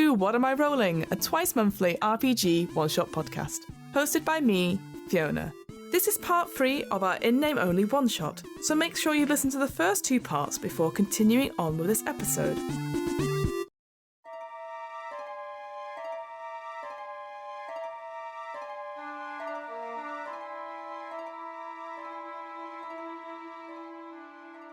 to What Am I Rolling, a twice-monthly RPG one-shot podcast, hosted by me, Fiona. This is part 3 of our in-name-only one-shot, so make sure you listen to the first 2 parts before continuing on with this episode.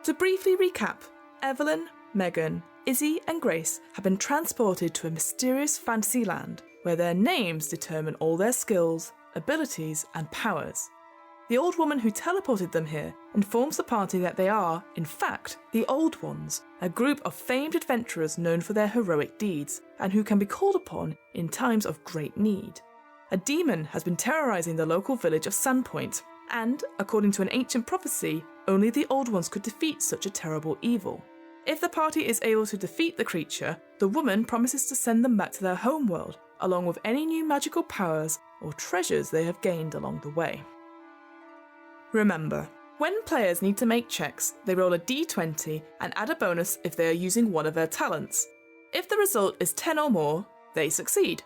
To briefly recap, Evelyn, Megan, Issie and Grace have been transported to a mysterious fantasy land where their names determine all their skills, abilities and powers. The old woman who teleported them here informs the party that they are, in fact, the Old Ones, a group of famed adventurers known for their heroic deeds and who can be called upon in times of great need. A demon has been terrorising the local village of Sandpoint, and, according to an ancient prophecy, only the Old Ones could defeat such a terrible evil. If the party is able to defeat the creature, the woman promises to send them back to their homeworld, along with any new magical powers or treasures they have gained along the way. Remember, when players need to make checks, they roll a d20 and add a bonus if they are using one of their talents. If the result is 10 or more, they succeed.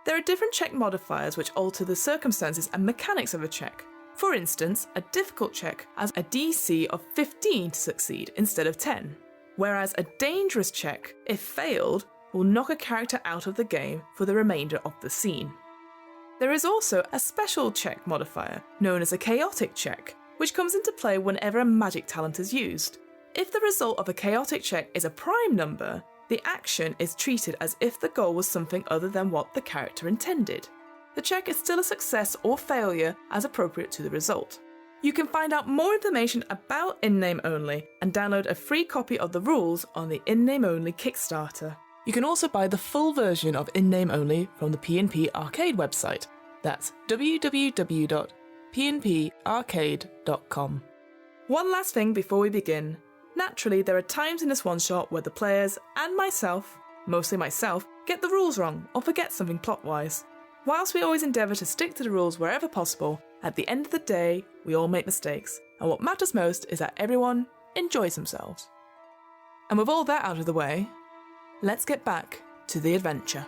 There are different check modifiers which alter the circumstances and mechanics of a check. For instance, a difficult check has a DC of 15 to succeed instead of 10, whereas a dangerous check, if failed, will knock a character out of the game for the remainder of the scene. There is also a special check modifier, known as a chaotic check, which comes into play whenever a magic talent is used. If the result of a chaotic check is a prime number, the action is treated as if the goal was something other than what the character intended. The check is still a success or failure as appropriate to the result. You can find out more information about In-Name Only and download a free copy of the rules on the In-Name Only Kickstarter. You can also buy the full version of In-Name Only from the P&P Arcade website. That's www.pnparcade.com. One last thing before we begin. Naturally, there are times in this one-shot where the players, and myself, mostly myself, get the rules wrong or forget something plot-wise. Whilst we always endeavour to stick to the rules wherever possible, at the end of the day, we all make mistakes, and what matters most is that everyone enjoys themselves. And with all that out of the way, let's get back to the adventure.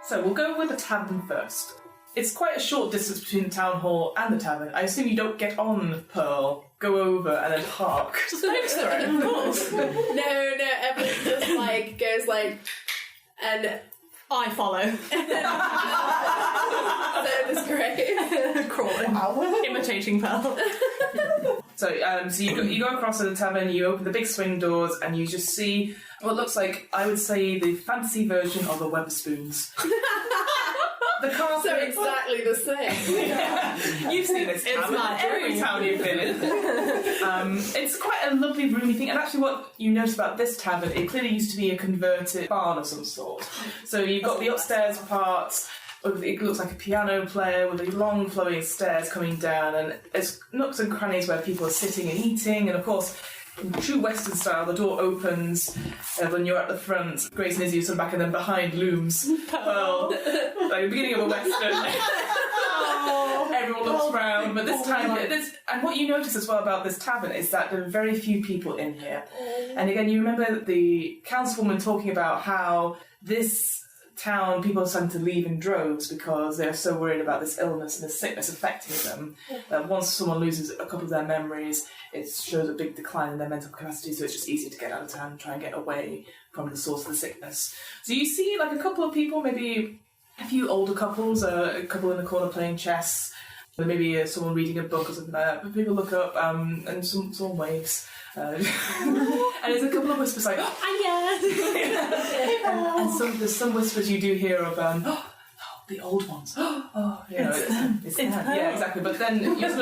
So we'll go with the tavern first. It's quite a short distance between the town hall and the tavern. I assume you don't get on Pearl, go over and then park. Just next to it, of course. No, Evelyn just goes and I follow. That was great. Crawling. Imitating Pearl. So you go across to the tavern, you open the big swing doors, and you just see what looks like, I would say, the fancy version of the Weatherspoons. The carpet. So exactly the same. Yeah. You've seen this tavern every town you've been in. It's quite a lovely roomy thing, and actually what you notice about this tavern, it clearly used to be a converted barn of some sort. So you've got the upstairs part. It looks like a piano player with these long flowing stairs coming down, and there's nooks and crannies where people are sitting and eating, and of course, in true Western style, the door opens when you're at the front. Grace and Izzy are back, and then behind looms Pearl, like the beginning of a Western. Everyone looks round, but this time, and what you notice as well about this tavern is that there are very few people in here. And again, you remember the councilwoman talking about how this town, people are starting to leave in droves because they're so worried about this illness and this sickness affecting them. That once someone loses a couple of their memories, it shows a big decline in their mental capacity, so it's just easier to get out of town and try and get away from the source of the sickness. So you see a couple of people, maybe a few older couples, a couple in the corner playing chess, maybe someone reading a book or something like that. But people look up and someone waves. And there's a couple of whispers like, oh, yeah. And there's some whispers you do hear of, the old ones. It's them. Yeah, exactly. But then there's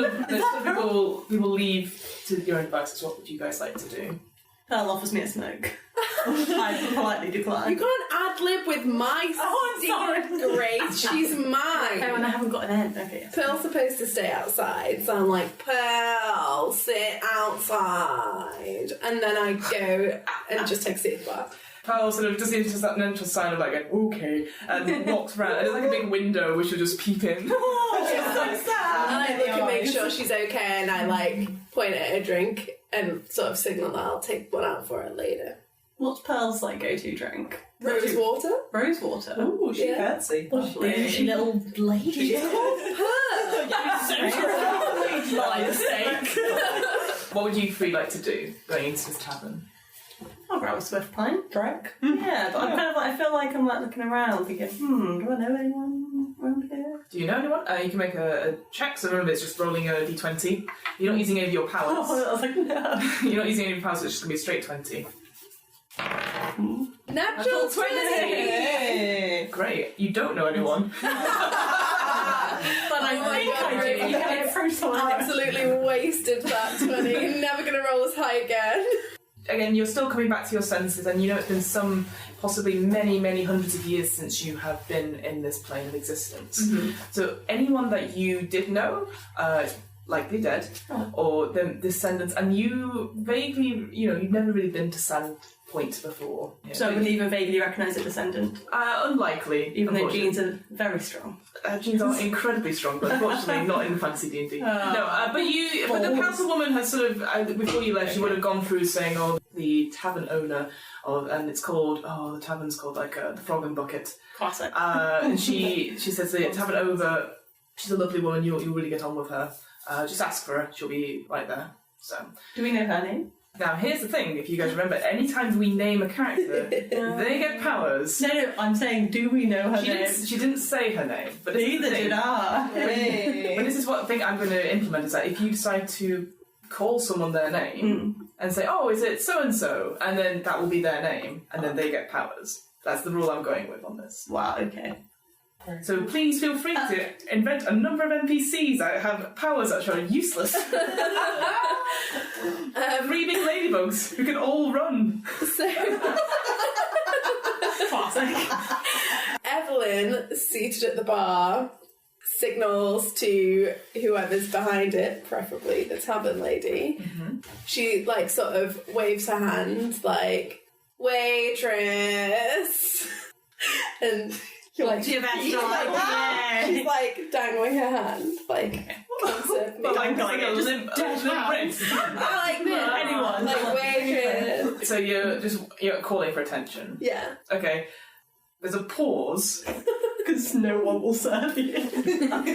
people leave to your own devices. What would you guys like to do? Pearl offers me a smoke. I politely decline. You can't ad-lib with my Grace. She's mine. Oh, and I haven't got an end. Okay. Pearl's supposed to stay outside, so I'm like, Pearl, sit outside. And then I go and just take a seat back. Pearl sort of does that mental sign of okay, and walks around. And there's a big window which will just peep in. Oh, she's so sad. And I I look and make sure she's okay, and I like point at her drink and sort of signal that I'll take one out for her later. What's Pearl's like go-to drink? Rose water? Rose water. Oh, she fancy. Lovely. Little lady. She's called Pearl. By mistake. What would you three like to do going into this tavern? I'll grab a swift pint. Drink. Yeah, but I'm kind of like, I feel like I'm like looking around thinking, do I know anyone around here? Do you know anyone? You can make a check, so remember it's just rolling a d20. You're not using any of your powers. Oh, I was like, no. You're not using any of your powers, so it's just going to be a straight 20. Natural 20! Hey. Great. You don't know anyone. But I think I do. You can approach someone. Absolutely wasted that 20. Never going to roll as high again. Again, you're still coming back to your senses, and you know it's been possibly many, many hundreds of years since you have been in this plane of existence. Mm-hmm. So anyone that you did know is likely dead, or the descendants, and you vaguely, you've never really been to Sandpoint before. So I would even vaguely recognise a descendant. Unlikely, Even though genes are very strong. Genes are incredibly strong, but unfortunately not in fancy D&D. But the councilwoman has sort of, before you left, she would have gone through saying, the tavern owner, and it's called, the tavern's called like the Frog and Bucket. Classic. And she says the tavern owner, she's a lovely woman, you'll really get on with her. Just ask for her, she'll be right there. So, do we know her name? now here's the thing, if you guys remember, anytime we name a character, they get powers. No, I'm saying, do we know her name? She didn't say her name, but Neither did I. But this is what I think I'm going to implement, is that if you decide to call someone their name and say, is it so-and-so, and then that will be their name, and then they get powers. That's the rule I'm going with on this. Wow, okay. So please feel free to invent a number of NPCs that have powers that are useless. Three big ladybugs who can all run. Classic. Evelyn, seated at the bar, signals to whoever's behind it, preferably the tavern lady. Mm-hmm. She, sort of waves her hand, waitress. And You're like, she's dangling her hand, come serve me. Like a limp wrist. anyone. Waitress. So you're calling for attention. Yeah. Okay. There's a pause. Because no one will serve you. And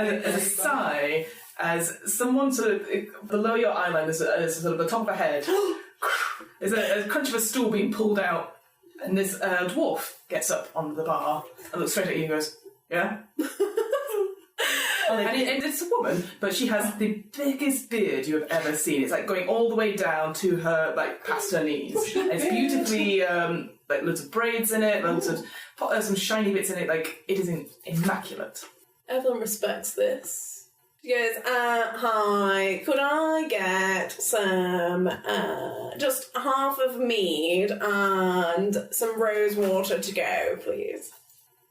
a sigh as someone sort of below your eyeline is sort of the top of a head. There's a crunch of a stool being pulled out. And this dwarf gets up on the bar and looks straight at you and goes, yeah? And it's a woman, but she has the biggest beard you have ever seen. It's going all the way down to her, past her knees. And it's beautifully, loads of braids in it, loads of some shiny bits in it. It is immaculate. Evelyn respects this. She goes, hi, could I get some, just half of mead and some rose water to go, please?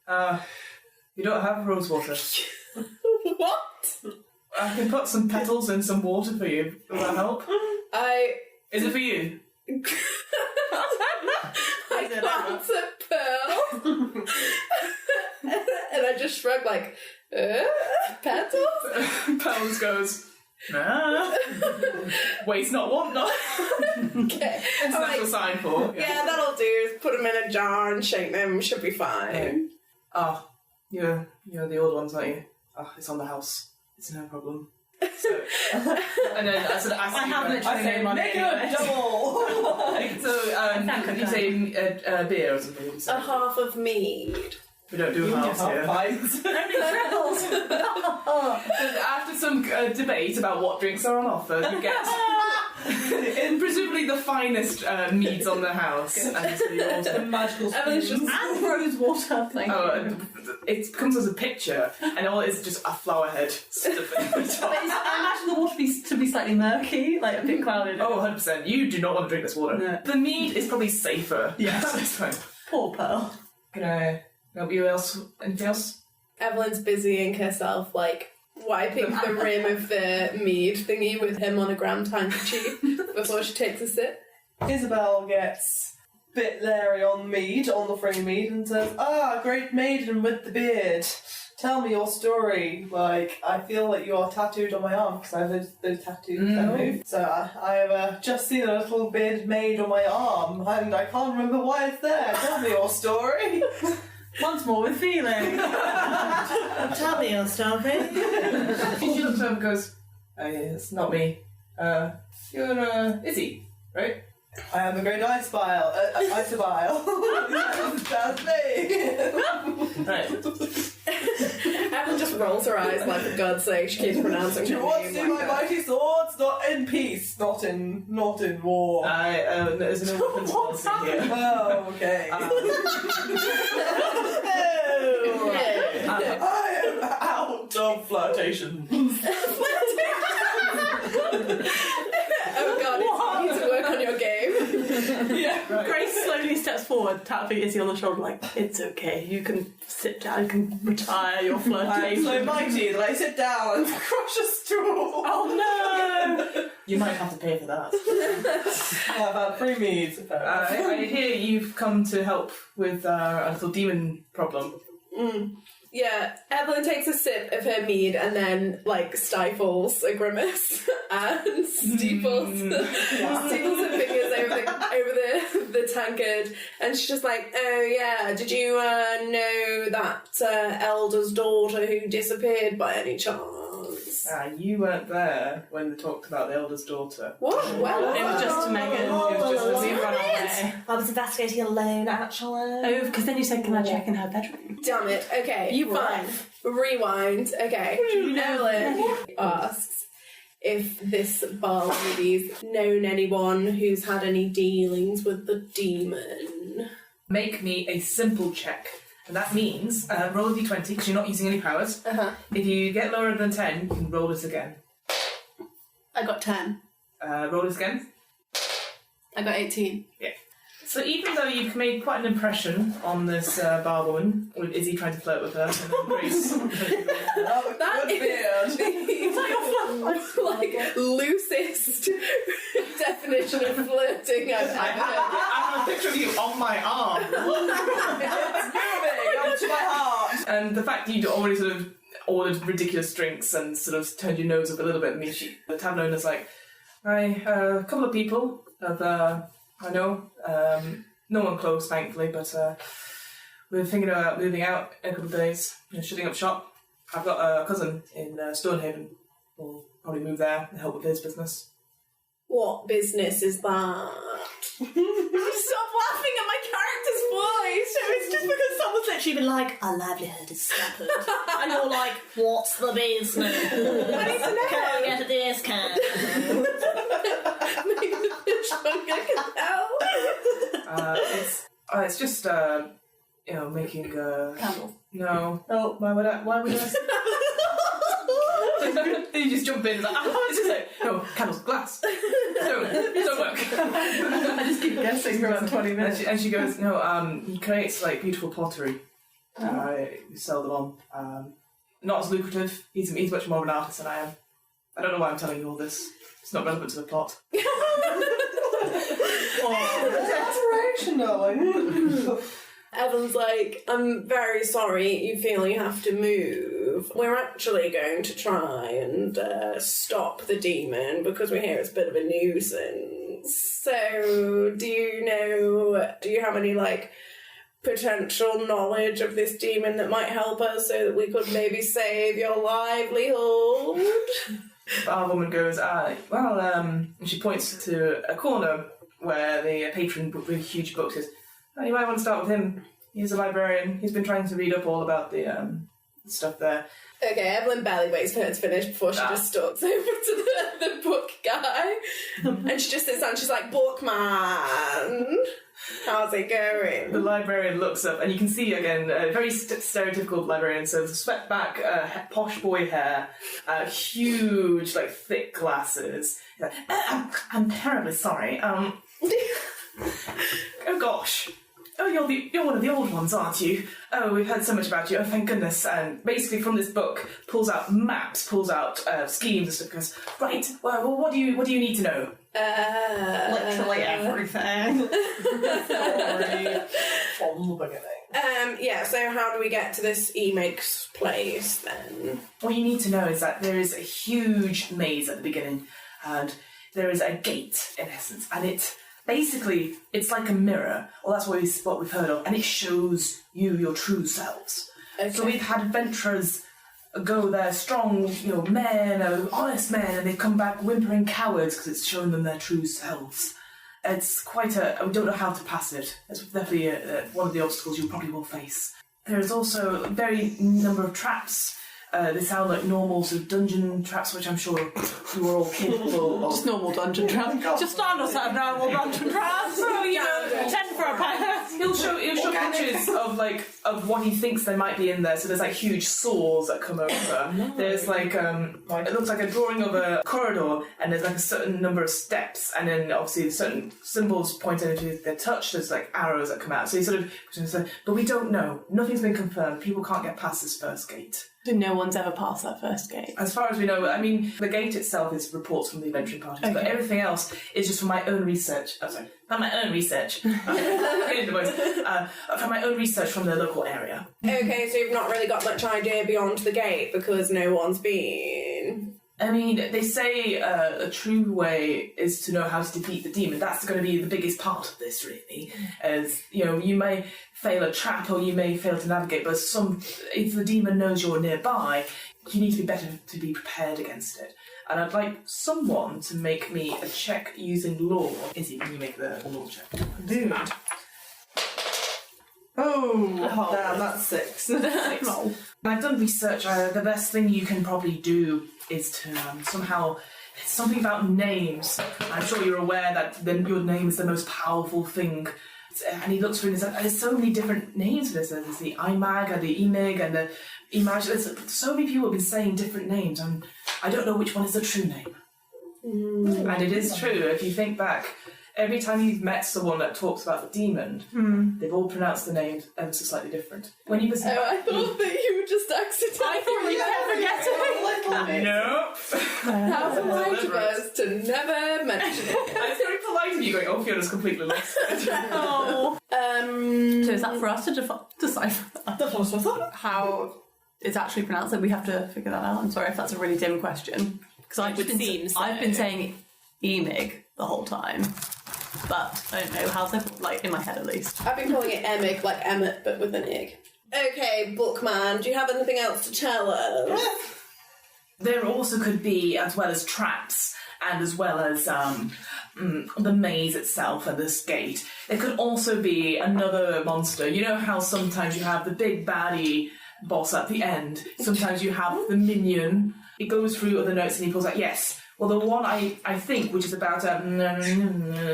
You don't have rose water. What? I can put some petals in some water for you. Will that help? Is it for you? I glance at Pearl. And I just shrug petals? Pearls goes, nah. Waste not, want not. Okay. International sign for. Yeah, that'll do. Put them in a jar and shake them. Should be fine. You're the old ones, aren't you? It's on the house. It's no problem. So, and then I sort of ask I you... have literally no money. Make it a double! So, you say beer or something? You say? A half of mead. We don't do halves here. After some debate about what drinks are on offer, you get presumably the finest meads on the house. And so you also magical And rose water. it comes as a picture, and all it is just a flower head stuffing on top. I imagine the water to be slightly murky, a bit clouded. 100%. You do not want to drink this water. No. The mead is probably safer. Yes. This time. Poor Pearl. Can I help you anything else? Evelyn's busying herself, wiping the rim of the mead thingy with her monogram handkerchief before she takes a sip. Isabel gets a bit leery on the free mead and says, great maiden with the beard. tell me your story. Like, I feel like you are tattooed on my arm because I have those tattoos that move. So I have just seen a little bid made on my arm and I can't remember why it's there. Tell me your story. Once more with feeling. Tell me your story. She looks over and goes, "Oh yeah, it's not me. You're Izzy, right?" I am the great Icebile. Icebile. That's me. Right. Evelyn just rolls her eyes like, for God's sake, she keeps pronouncing Do her you want to name see like my that. mighty swords? Not in peace, not in war. There's no weapons policy here. Oh, okay. Oh. I am out of flirtation. Oh God, you need to work on your game. Yeah. Right. Grace slowly steps forward, tapping Izzy on the shoulder, like, it's okay, you can sit down, you can retire your I am flirtation. so mighty that I sit down and crush a stool. Oh no! You might have to pay for that. I've had 3 meads. I hear you've come to help with a little demon problem. Yeah, Evelyn takes a sip of her mead and then, like, stifles a grimace and steeples her fingers over the tankard, and she's just like, "Oh yeah, did you know that elder's daughter who disappeared by any chance?" You weren't there when they talked about the elder's daughter. What? Well, It was just to Megan. It was just We run away. I was investigating alone, actually. Oh, because then you said, can I check in her bedroom? damn it. Okay, You were fine. Rewind. Okay. Evelyn asks if this bar lady's known anyone who's had any dealings with the demon. Make me a simple check. And that means roll a d20 because you're not using any powers. If you get lower than 10, you can roll it again. I got 10. Roll it again. I got 18. Yeah. So even though you've made quite an impression on this bar woman, with Izzy trying to flirt with her, and then Grace... That is like loosest definition of flirting I've ever heard. I have a picture of you on my arm. Moving up to my heart. And the fact that you'd already sort of ordered ridiculous drinks and sort of turned your nose up a little bit means the tavern owner's like, a couple of people have, I know, no one close, thankfully, but we're thinking about moving out in a couple of days, shutting up shop. I've got a cousin in Stonehaven. We'll probably move there and help with his business. What business is that? Stop laughing at my character's voice! It's just because someone's literally been like, our livelihood is scuppered. And you're like, what's the business? I need to know. Can I get a discount? Maybe the fish hunger can help. It's just making Candles. No. Oh, why would I you just jump in and like, it's just like, no, candles, glass. Don't work. I just keep guessing for about 20 minutes. And she goes, no, he creates like beautiful pottery. We sell them on. Not as lucrative. He's much more of an artist than I am. I don't know why I'm telling you all this. It's not relevant to the plot. Desperation, darling. Evelyn's like, I'm very sorry you feel you have to move. We're actually going to try and stop the demon because we hear it's a bit of a nuisance. So, do you have any, like, potential knowledge of this demon that might help us so that we could maybe save your livelihood? Our woman goes, and she points to a corner where the patron with a huge book says, you might want to start with him. He's a librarian. He's been trying to read up all about the stuff there. Okay, Evelyn barely waits for her to finish before she just stalks over to the book guy. And she just sits down and she's like, Bookman, how's it going? The librarian looks up and you can see, again, a very stereotypical librarian. So swept back, posh boy hair, huge, like, thick glasses. Like, I'm terribly sorry. Oh, gosh. Oh, you're one of the old ones, aren't you? Oh, we've heard so much about you. Oh, thank goodness. And basically from this book, pulls out maps, pulls out schemes and stuff. Goes, right, well, what do you need to know? Literally everything. Sorry. From the beginning. Yeah, so how do we get to this Emig's place then? What you need to know is that there is a huge maze at the beginning, and there is a gate, in essence, and it basically, it's like a mirror, or that's what we've heard of, and it shows you your true selves. Okay. So we've had adventurers go there, strong, men, honest men, and they come back whimpering cowards because it's showing them their true selves. It's quite we don't know how to pass it. It's definitely one of the obstacles you probably will face. There is also a very number of traps. They sound like normal sort of dungeon traps, which I'm sure you are all capable of. Just normal dungeon traps. Just standard set of normal dungeon traps. So, 10 for a pound. He'll show pictures of what he thinks there might be in there. So there's like huge saws that come over. There's like it looks like a drawing of a corridor, and there's like a certain number of steps, and then obviously certain symbols pointing into their touch. There's like arrows that come out. So he sort of, but we don't know. Nothing's been confirmed. People can't get past this first gate. No one's ever passed that first gate. As far as we know, I mean, the gate itself is reports from the adventuring parties, but everything else is just from my own research. Oh, sorry, not my own research. From my own research from the local area. Okay, so you've not really got much idea beyond the gate because no one's been. I mean, they say a true way is to know how to defeat the demon. That's going to be the biggest part of this, really. As you may fail a trap or you may fail to navigate, but if the demon knows you're nearby, you need to be better to be prepared against it. And I'd like someone to make me a check using law. Izzy, can you make the law check? Dude. Oh, damn, that's 6. I've done research. The best thing you can probably do is to somehow... It's something about names. I'm sure you're aware that your name is the most powerful thing. And he looks through and he's like, there's so many different names for this. There's the IMAG and the EMIG and the Imag. There's so many people have been saying different names, and I don't know which one is the true name. And it is true. If you think back, every time you've met someone that talks about the demon, they've all pronounced the name ever so slightly different. When you was I thought that you were just accidentally forgetting. Nope. How polite of us to never mention it. It's very polite of you going, Fiona's completely lost it. Oh. So is that for us to decipher how it's actually pronounced? That we have to figure that out. I'm sorry if that's a really dim question. Because I've been saying EMIG the whole time. But I don't know how's it, in my head at least. I've been calling it Emig, like Emmett, but with an ig. Okay, Bookman, do you have anything else to tell us? There also could be, as well as traps, and as well as the maze itself and this gate, there could also be another monster. You know how sometimes you have the big baddie boss at the end, sometimes you have the minion. It goes through other notes and he pulls out, yes. Well, the one I think, which is about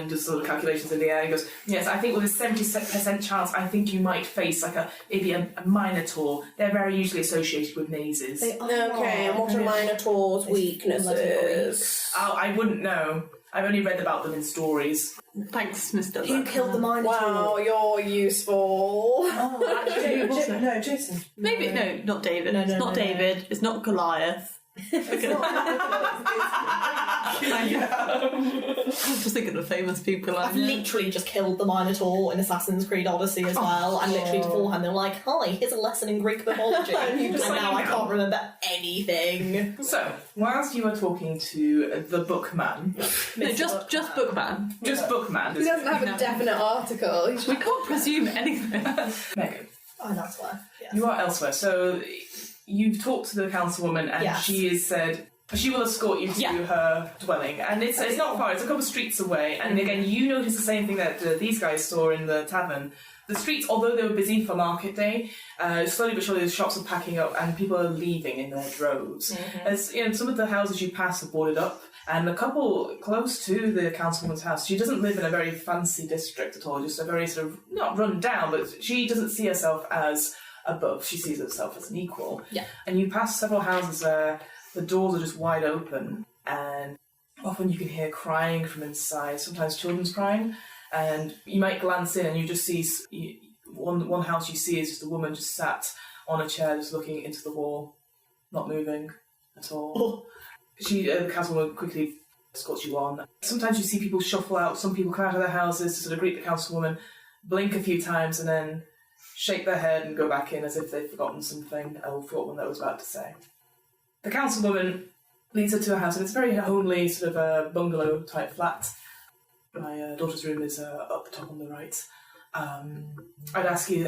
just sort of calculations in the air, he goes, yes, I think with a 70% chance, I think you might face maybe a Minotaur. They're very usually associated with mazes. Okay, and what are Minotaur's weaknesses? I wouldn't know. I've only read about them in stories. Thanks, Mr. Who killed the Minotaur? Wow, you're useful. No, Jason. Maybe, no, not David. It's not David. It's not Goliath. I'm just thinking of famous people. I've literally just killed the Minotaur in Assassin's Creed Odyssey as well, and literally beforehand they were like, hi, here's a lesson in Greek mythology, and now I can't remember anything. So, whilst you are talking to the Bookman... No, just Bookman. Just Bookman. He doesn't have a definite article. We can't presume anything. Megan. I'm elsewhere. Yes. You are elsewhere, so... You've talked to the councilwoman and she has said she will escort you to her dwelling. And it's not far, it's a couple of streets away. And again, you notice the same thing that these guys saw in the tavern. The streets, although they were busy for market day, slowly but surely the shops are packing up and people are leaving in their droves. As some of the houses you pass are boarded up. And a couple close to the councilwoman's house, she doesn't live in a very fancy district at all, just a very sort of, not run down, but she doesn't see herself as above, she sees herself as an equal. Yeah. And you pass several houses where the doors are just wide open, and often you can hear crying from inside, sometimes children's crying, and you might glance in and you just see one house you see is just a woman just sat on a chair just looking into the wall, not moving at all. The councilwoman quickly escorts you on. Sometimes you see people shuffle out, some people come out of their houses to sort of greet the councilwoman, blink a few times and then shake their head and go back in as if they've forgotten something or forgot what they was about to say. The councilwoman leads her to a house, and it's a very homely sort of a bungalow type flat. My daughter's room is up the top on the right. I'd ask you,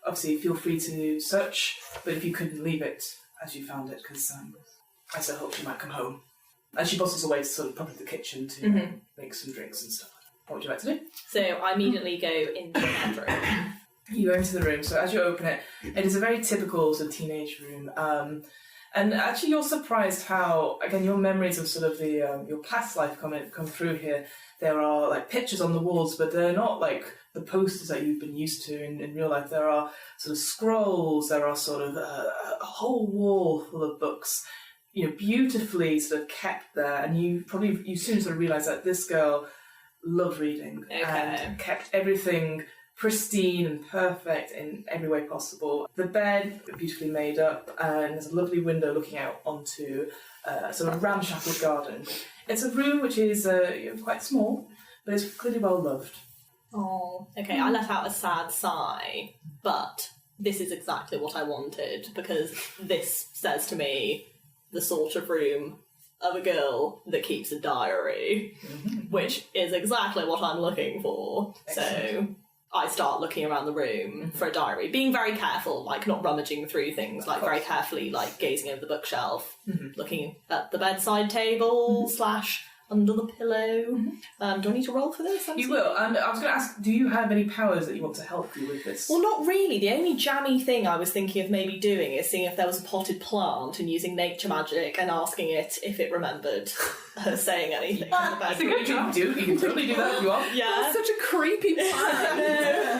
obviously, feel free to search, but if you couldn't, leave it as you found it, because I so hope she might come home. And she bustles away to sort of probably the kitchen to make some drinks and stuff. What would you like to do? So I immediately go into the bedroom. You go into the room, so as you open it, it is a very typical sort of teenage room. And actually you're surprised how, again, your memories of sort of the your past life come through here. There are like pictures on the walls, but they're not like the posters that you've been used to in real life. There are sort of scrolls, there are sort of a whole wall full of books, beautifully sort of kept there. And you soon sort of realise that this girl loved reading and kept everything pristine and perfect in every way possible. The bed, beautifully made up, and there's a lovely window looking out onto a sort of ramshackle garden. It's a room which is quite small, but it's clearly well loved. Oh, okay. I let out a sad sigh, but this is exactly what I wanted, because this says to me the sort of room of a girl that keeps a diary, which is exactly what I'm looking for. Excellent. So I start looking around the room for a diary, being very careful, like not rummaging through things, like very carefully, like gazing over the bookshelf, looking at the bedside table / under the pillow. Do I need to roll for this? You will, and I was going to ask, do you have any powers that you want to help you with this? Well, not really. The only jammy thing I was thinking of maybe doing is seeing if there was a potted plant and using nature magic and asking it if it remembered her saying anything in the bedroom. You can totally do that if you want. Yeah. That's such a creepy plan.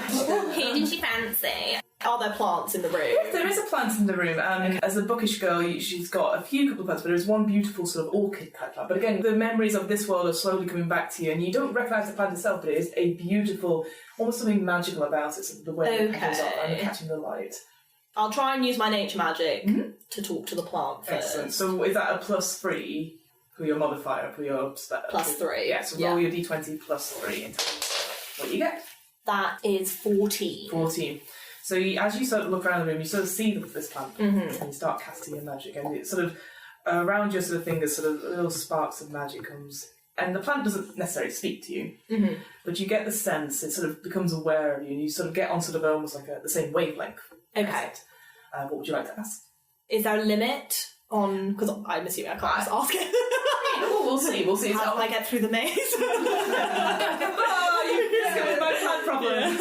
Who did you fancy? Are there plants in the room? There is a plant in the room. As a bookish girl, she's got a couple of plants, but there is one beautiful sort of orchid type plant. But again, the memories of this world are slowly coming back to you, and you don't recognise the plant itself, but it is a beautiful, almost something magical about it, sort of the way the petals are and catching the light. I'll try and use my nature magic to talk to the plant first. Excellent. So is that a +3 for your modifier, for your spell? +3. Yeah, so roll your d20 +3 and tell me what you get. That is 14. 14. So as you sort of look around the room, you sort of see this plant, and you start casting your magic, and it sort of around your sort of fingers, sort of little sparks of magic comes, and the plant doesn't necessarily speak to you, but you get the sense it sort of becomes aware of you, and you sort of get on sort of almost like the same wavelength. Okay. What would you like to ask? Is there a limit on? Because I'm assuming I can't just ask it. We'll see. How do I get through the maze? With my plant problem.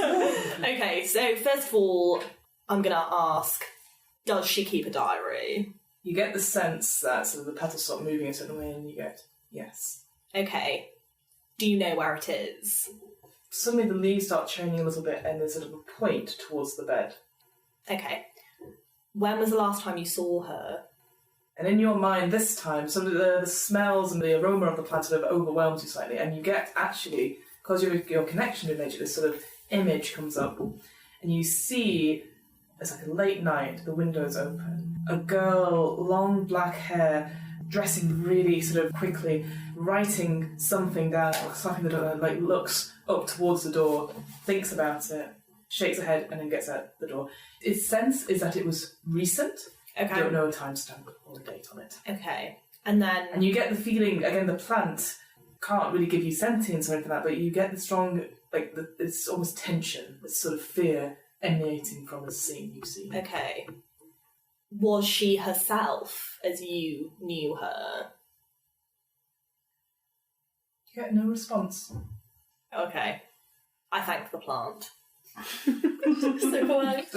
Okay, so first of all, I'm going to ask, does she keep a diary? You get the sense that sort of the petals start moving a certain way, and you get yes. Okay. Do you know where it is? Suddenly the leaves start changing a little bit, and there's sort of a point towards the bed. Okay. When was the last time you saw her? And in your mind this time, sort of the smells and the aroma of the plant sort of overwhelms you slightly, and you get actually, because of your connection with nature, this sort of image comes up, and you see it's like a late night, the window's open, a girl, long black hair, dressing really sort of quickly, writing something down, slapping the door, like looks up towards the door, thinks about it, shakes her head, and then gets out the door. Its sense is that it was recent. Okay. I don't know a timestamp or a date on it. Okay. And then... And you get the feeling, again, the plant can't really give you sentience or anything like that, but you get the strong, it's almost tension, this sort of fear emanating from the scene you've seen. Okay. Was she herself as you knew her? You get no response. Okay. I thank the plant. So polite.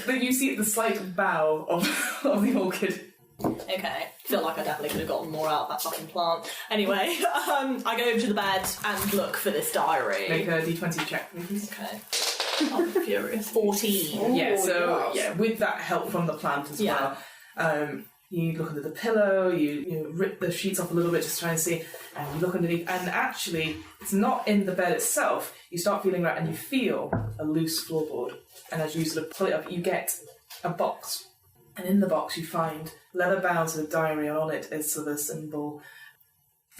But you see the slight bow of the orchid. Okay. I feel like I definitely could have gotten more out of that fucking plant. Anyway, I go over to the bed and look for this diary. Make a d20 check, please. Okay. I'm furious. 14. Yeah, with that help from the plant as well. You look under the pillow, you rip the sheets off a little bit just to try and see, and you look underneath, and actually, it's not in the bed itself. You start feeling right, and you feel a loose floorboard. And as you sort of pull it up, you get a box. And in the box, you find leather-bound sort of diary, and on it is sort of a symbol.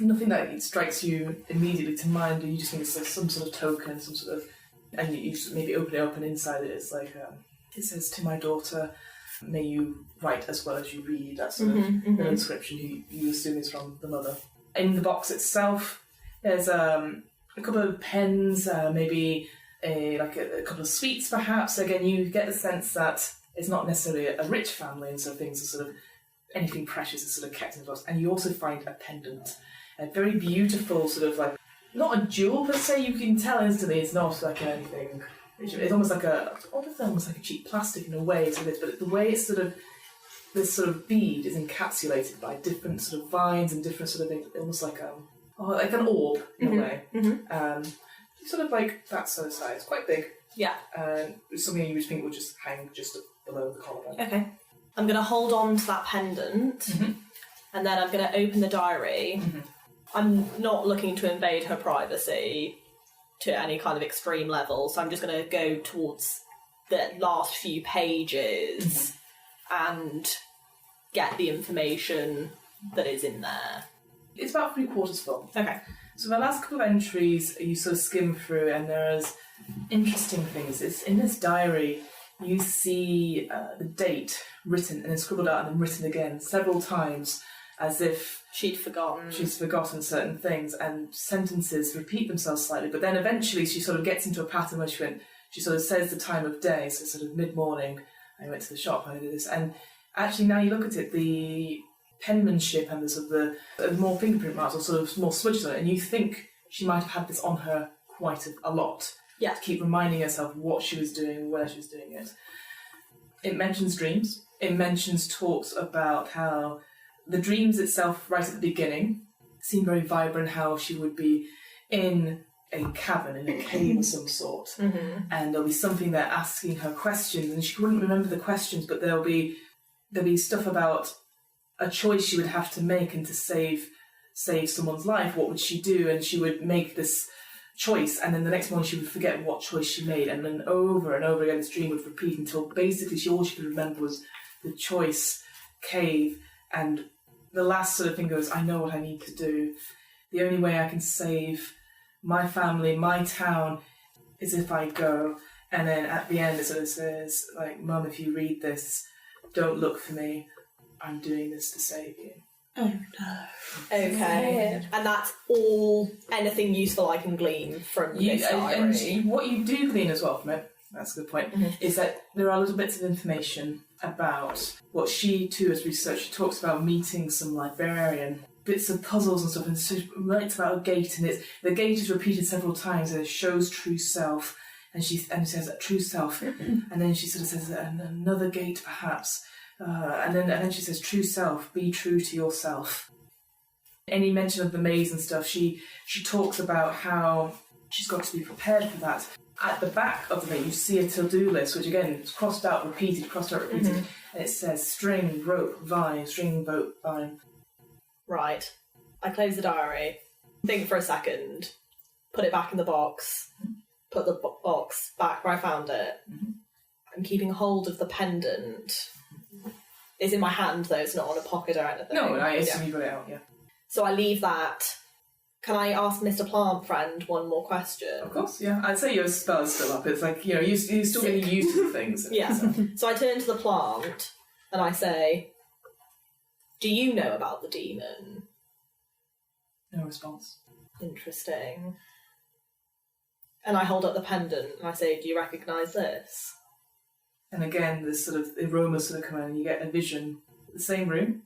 nothing that strikes you immediately to mind, or you just think it's like some sort of token, some sort of, and you just maybe open it up and inside it is like, it says, "To my daughter, may you write as well as you read." That sort of little inscription you assume is from the mother. In the box itself, there's a couple of pens, maybe a couple of sweets perhaps. Again, you get the sense that it's not necessarily a rich family, and so things are sort of, anything precious is sort of kept in the box. And you also find a pendant, a very beautiful sort of like, not a jewel per se, you can tell instantly it's not like anything. It's almost like a cheap plastic in a way, so it is, but the way it's sort of, this sort of bead is encapsulated by different sort of vines and different sort of things, almost like an orb in a way. Sort of like that sort of size, quite big. Yeah. It's something you would think would just hang just below the collarbone. Okay. I'm going to hold on to that pendant, and then I'm going to open the diary. I'm not looking to invade her privacy to any kind of extreme level, so I'm just going to go towards the last few pages and get the information that is in there. It's about 3/4 full. Okay. So the last couple of entries you sort of skim through, and there's interesting things. It's in this diary you see the date written and then scribbled out and then written again several times, as if she's forgotten certain things, and sentences repeat themselves slightly, but then eventually she sort of gets into a pattern where she sort of says the time of day, so sort of mid-morning, I went to the shop, I did this, and actually now you look at it, the penmanship and the sort of the more fingerprint marks or sort of more smudges on it, and you think she might have had this on her quite a lot. Yeah. To keep reminding herself what she was doing, where she was doing it. It mentions dreams. It mentions talks about how the dreams itself, right at the beginning, seem very vibrant, how she would be in a cavern, in a cave of some sort, and there'll be something there asking her questions, and she wouldn't remember the questions, but there'll be stuff about a choice she would have to make, and to save someone's life, what would she do? And she would make this choice, and then the next morning she would forget what choice she made, and then over and over again this dream would repeat until basically all she could remember was the choice, cave, and the last sort of thing goes, I know what I need to do. The only way I can save my family, my town, is if I go. And then at the end it sort of says, like, Mum, if you read this, don't look for me. I'm doing this to save you. Oh no. Okay. And that's all, anything useful I can glean from this diary. And what you do glean as well from it, that's a good point, is that there are little bits of information about what she too has researched. She talks about meeting some librarian, bits of puzzles and stuff, and she writes about a gate, and the gate is repeated several times, and it shows true self, and she says true self, and then she sort of says another gate perhaps. And then she says, true self, be true to yourself. Any mention of the maze and stuff, she talks about how she's got to be prepared for that. At the back of the maze, you see a to-do list, which again is crossed out, repeated, and it says string, rope, vine, string, rope, vine. Right. I close the diary, think for a second, put it back in the box, put the box back where I found it. I'm keeping hold of the pendant. It's in my hand though, it's not on a pocket or anything. No, I assume you got it out, yeah. So I leave that. Can I ask Mr. Plant Friend one more question? Of course, yeah. I'd say your spell's still up. It's like, you're still getting used to things. Yeah. So I turn to the plant and I say, do you know about the demon? No response. Interesting. And I hold up the pendant and I say, do you recognise this? And again, this sort of aroma sort of come in, and you get a vision. The same room,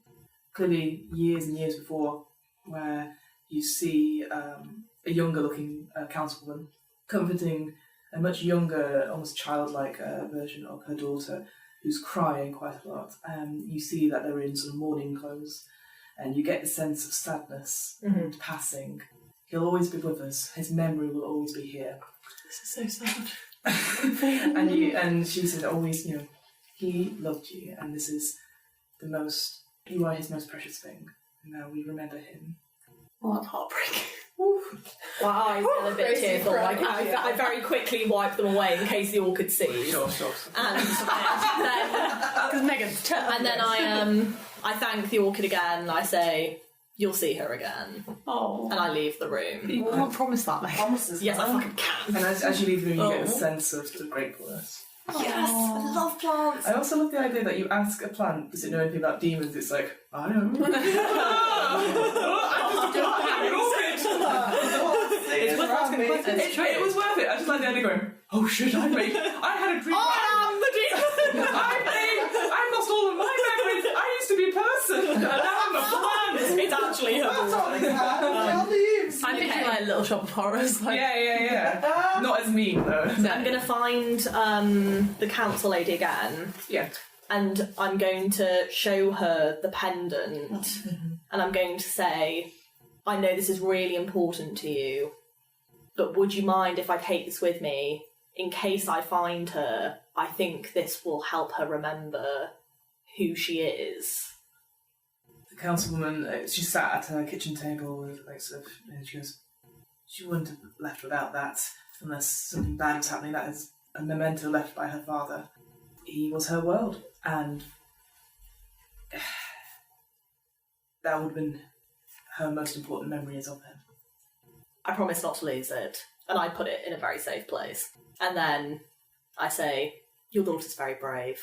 clearly years and years before, where you see a younger-looking councilwoman comforting a much younger, almost childlike version of her daughter, who's crying quite a lot. You see that they're in sort of mourning clothes, and you get the sense of sadness and passing. He'll always be with us. His memory will always be here. This is so sad. and she said, always, he loved you, and this is you are his most precious thing. And now we remember him. Oh, that's heartbreaking. My eyes get a bit tearful. I very quickly wipe them away in case the orchid sees. Sure. And then, because Megan's and then I thank the orchid again. And I say, you'll see her again. Oh. And I leave the room. You can't promise that, mate. Promises. Yes, I fucking can. And as you leave the room, you get a sense of sort of gratefulness. Yes, I love plants. I also love the idea that you ask a plant, does it know anything about demons? It's like, I don't know. It's worth asking questions. It was worth it. I just like the idea going, oh shit, I had a dream. I am the demon! I lost all of my memories. I used to be a person, and now I'm a plant. It's actually her. I'm picturing like Little Shop of Horrors. Like... Yeah. Not as mean though. So I'm going to find the council lady again. Yeah. And I'm going to show her the pendant. And I'm going to say, I know this is really important to you, but would you mind if I take this with me? In case I find her, I think this will help her remember who she is. The councilwoman, she sat at her kitchen table with, like, sort of, she goes, she wouldn't have left without that unless something bad was happening. That is a memento left by her father. He was her world, and that would have been her most important memories of him. I promise not to lose it, and I put it in a very safe place. And then I say, your daughter's very brave.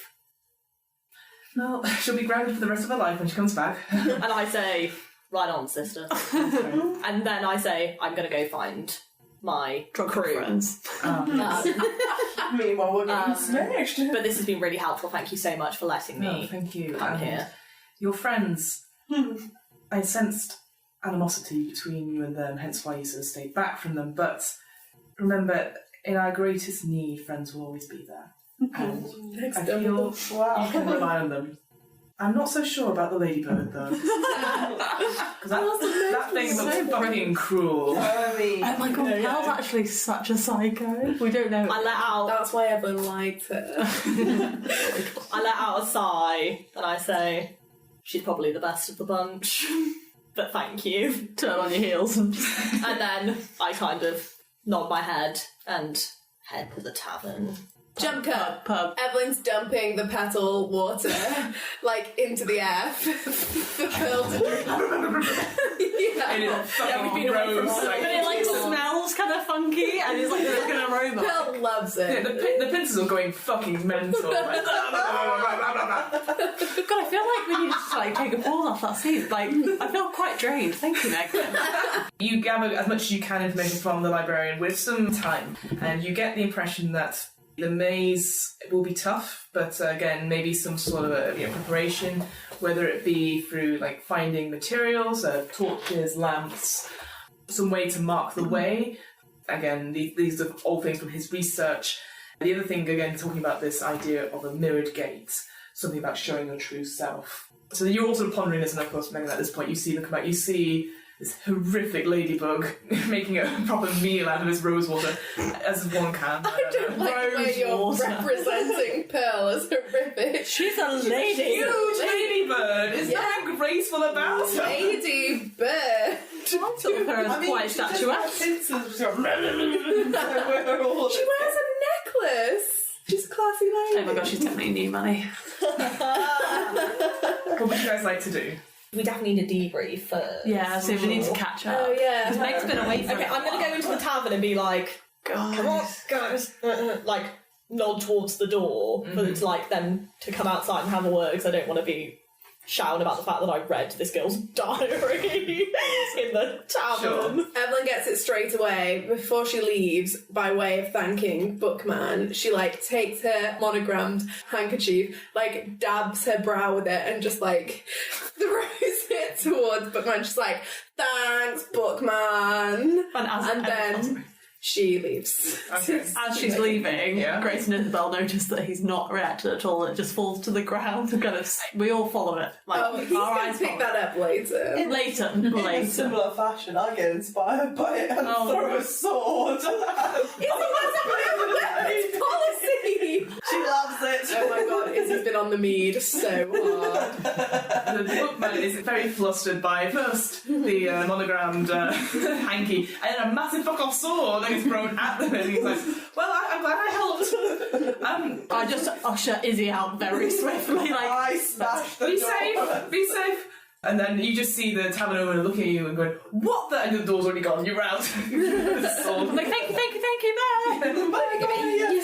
Well, she'll be grounded for the rest of her life when she comes back. And I say, right on, sister. And then I say, I'm going to go find my Drunk crew. friends. Meanwhile, we're getting smashed. But this has been really helpful. Thank you so much for letting me Thank you. come here. Your friends, I sensed animosity between you and them, hence why you sort of stayed back from them. But remember, in our greatest need, friends will always be there. And I feel you can rely on them. I'm not so sure about the ladybird, though. Because that thing looks fucking cruel. Oh my god, Pearl's actually such a psycho. We don't know. I let out. That's why Evelyn liked her. I let out a sigh and I say, she's probably the best of the bunch. But thank you. Turn on your heels and then I kind of nod my head and head to the tavern. Jump cut. pub. Evelyn's dumping the petal water like into the air for Pearl to drink. And it's fucking gross. But it like smells kind of funky and it's like there's an aroma. Pearl loves it. The pincers are going fucking mental. Like, God, I feel like we need to like take a pause off that scene. Like, I feel quite drained. Thank you, Meg. you gather as much as you can information from the librarian with some time, and you get the impression that the maze will be tough, but again, maybe some sort of preparation, whether it be through like finding materials, torches, lamps, some way to mark the way. Again, these are all things from his research. The other thing, again, talking about this idea of a mirrored gate, something about showing your true self. So you're also pondering this, and of course, Megan, at this point, you see them come out, you see this horrific ladybug making a proper meal out of this rosewater, as one can. I don't like the way you're representing Pearl as horrific. She's a lady. Huge ladybird! Is that graceful about her? Ladybird. I thought of her as quite statuesque. She wears a necklace. She's a classy lady. Oh my god, she's definitely new money. What would you guys like to do? We definitely need a debrief first. Yeah, so we need to catch up. Oh yeah. Because Meg's been away for Okay, I'm going to go into the tavern and be like, come on, guys. Like, nod towards the door for it to, like, them to come outside and have a word, because I don't want to be shouting about the fact that I read this girl's diary in the tavern. Sure. Evelyn gets it straight away. Before she leaves, by way of thanking Bookman, she like takes her monogrammed handkerchief, like dabs her brow with it, and just like throws it towards Bookman. She's like, "Thanks, Bookman," and then she leaves. Okay. As she's leaving, Yeah. Grace and Isabel notice that he's not reacted at all. It just falls to the ground and kind of, we all follow it. Like, Oh, he's our going eyes to pick follow that up later. it. Later. In a similar fashion, I get inspired by it and throw a sword. It's policy! She loves it. Oh my god, Izzy's been on the mead so hard. The bookman is very flustered by first the monogrammed hanky, and then a massive fuck off sword that is thrown at them, and he's like, well, I'm glad I helped. I just usher Izzy out very swiftly, like, I smashed the Be door. safe, be safe. And then you just see the tavern owner looking at you and going, what the? And the door's already gone, you're out. I'm like, thank you, Meg.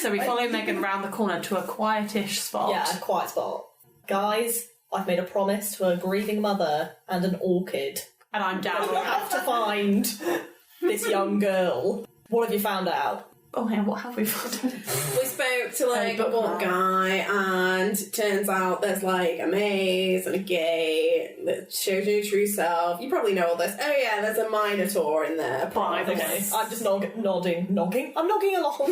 So we follow Megan round the corner to a quietish spot. Yeah, a quiet spot. Guys, I've made a promise to a grieving mother and an orchid. And I'm down. We have to find this young girl. What have you found out? Oh, yeah, what have we found? We spoke to like a book guy, and turns out there's like a maze and a gate that shows your true self. You probably know all this. Oh yeah, there's a Minotaur in there. By the way, I'm just nodding. I'm nodding along. I'm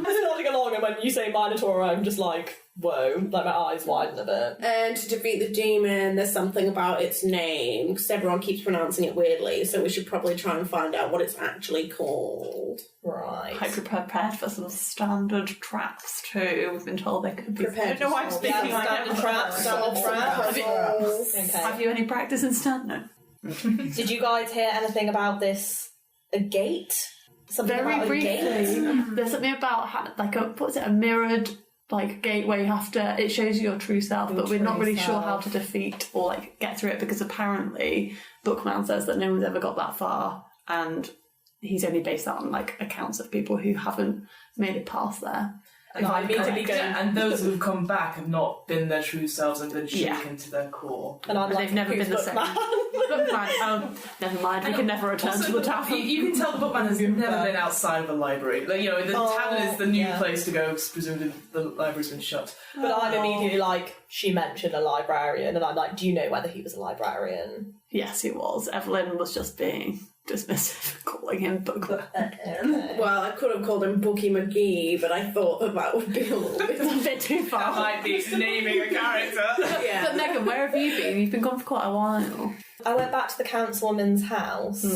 just nodding along, and when you say Minotaur, I'm just like, whoa, like my eyes widen a bit. And to defeat the demon, there's something about its name, because everyone keeps pronouncing it weirdly, so we should probably try and find out what it's actually called. Right. Hope you're prepared for some standard traps too. We've been told they could be. Prepared I don't know why I'm speaking like standard traps. Okay. Have you any practice in stand? No. Did you guys hear anything about this? A gate? Something Very about briefly. a gate? There's something about like a mirrored like gate where you have to. It shows you your true self, but we're not really sure how to defeat or like get through it because apparently Bookman says that no one's ever got that far, and he's only based that on like accounts of people who haven't made it past there. And I immediately go. And those who've come back have not been their true selves and been shaken to their core. And I'm like, they've never been the same. Bookman, oh, never mind. We can never return to the tavern. You can tell the bookman has never been outside of a library. Like, you know, the tavern is the new place to go, because presumably the library's been shut. But I'm immediately like, she mentioned a librarian, and I'm like, do you know whether he was a librarian? Yes, he was. Evelyn was just being dismissive, calling him Bookman. Well, I could have called him Bookie McGee, but I thought that would be a little bit... a bit too That far. might be naming a character. Yeah. But Megan, where have you been? You've been gone for quite a while. I went back to the councilwoman's house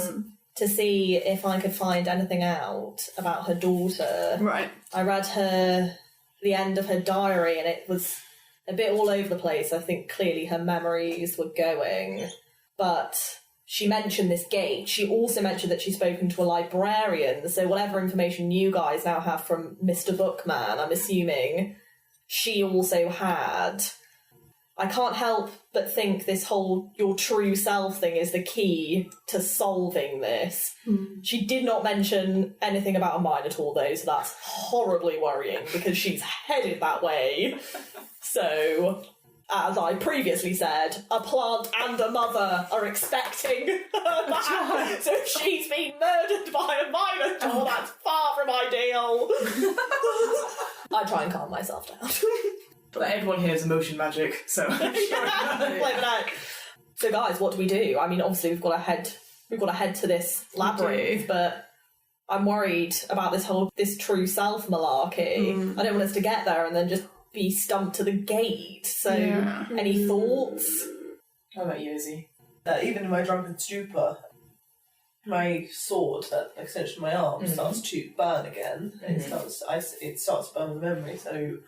to see if I could find anything out about her daughter. Right. I read the end of her diary, and it was a bit all over the place. I think clearly her memories were going. But she mentioned this gate. She also mentioned that she's spoken to a librarian, so whatever information you guys now have from Mr. Bookman, I'm assuming she also had. I can't help but think this whole your true self thing is the key to solving this. She did not mention anything about a Minotaur though, so that's horribly worrying because she's headed that way. So, as I previously said, a plant and a mother are expecting her back. So if she's been murdered by a Minotaur, that's far from ideal. I try and calm myself down. But everyone here is emotion magic, so... Flip it out. So guys, what do we do? I mean, obviously we've got to head to this labyrinth, but I'm worried about this true self malarkey. I don't want us to get there and then just be stumped to the gate. So, any thoughts? How about you, Izzy? Even in my drunken stupor, my sword that extension of my arm starts to burn again. And it starts to burn the memory, so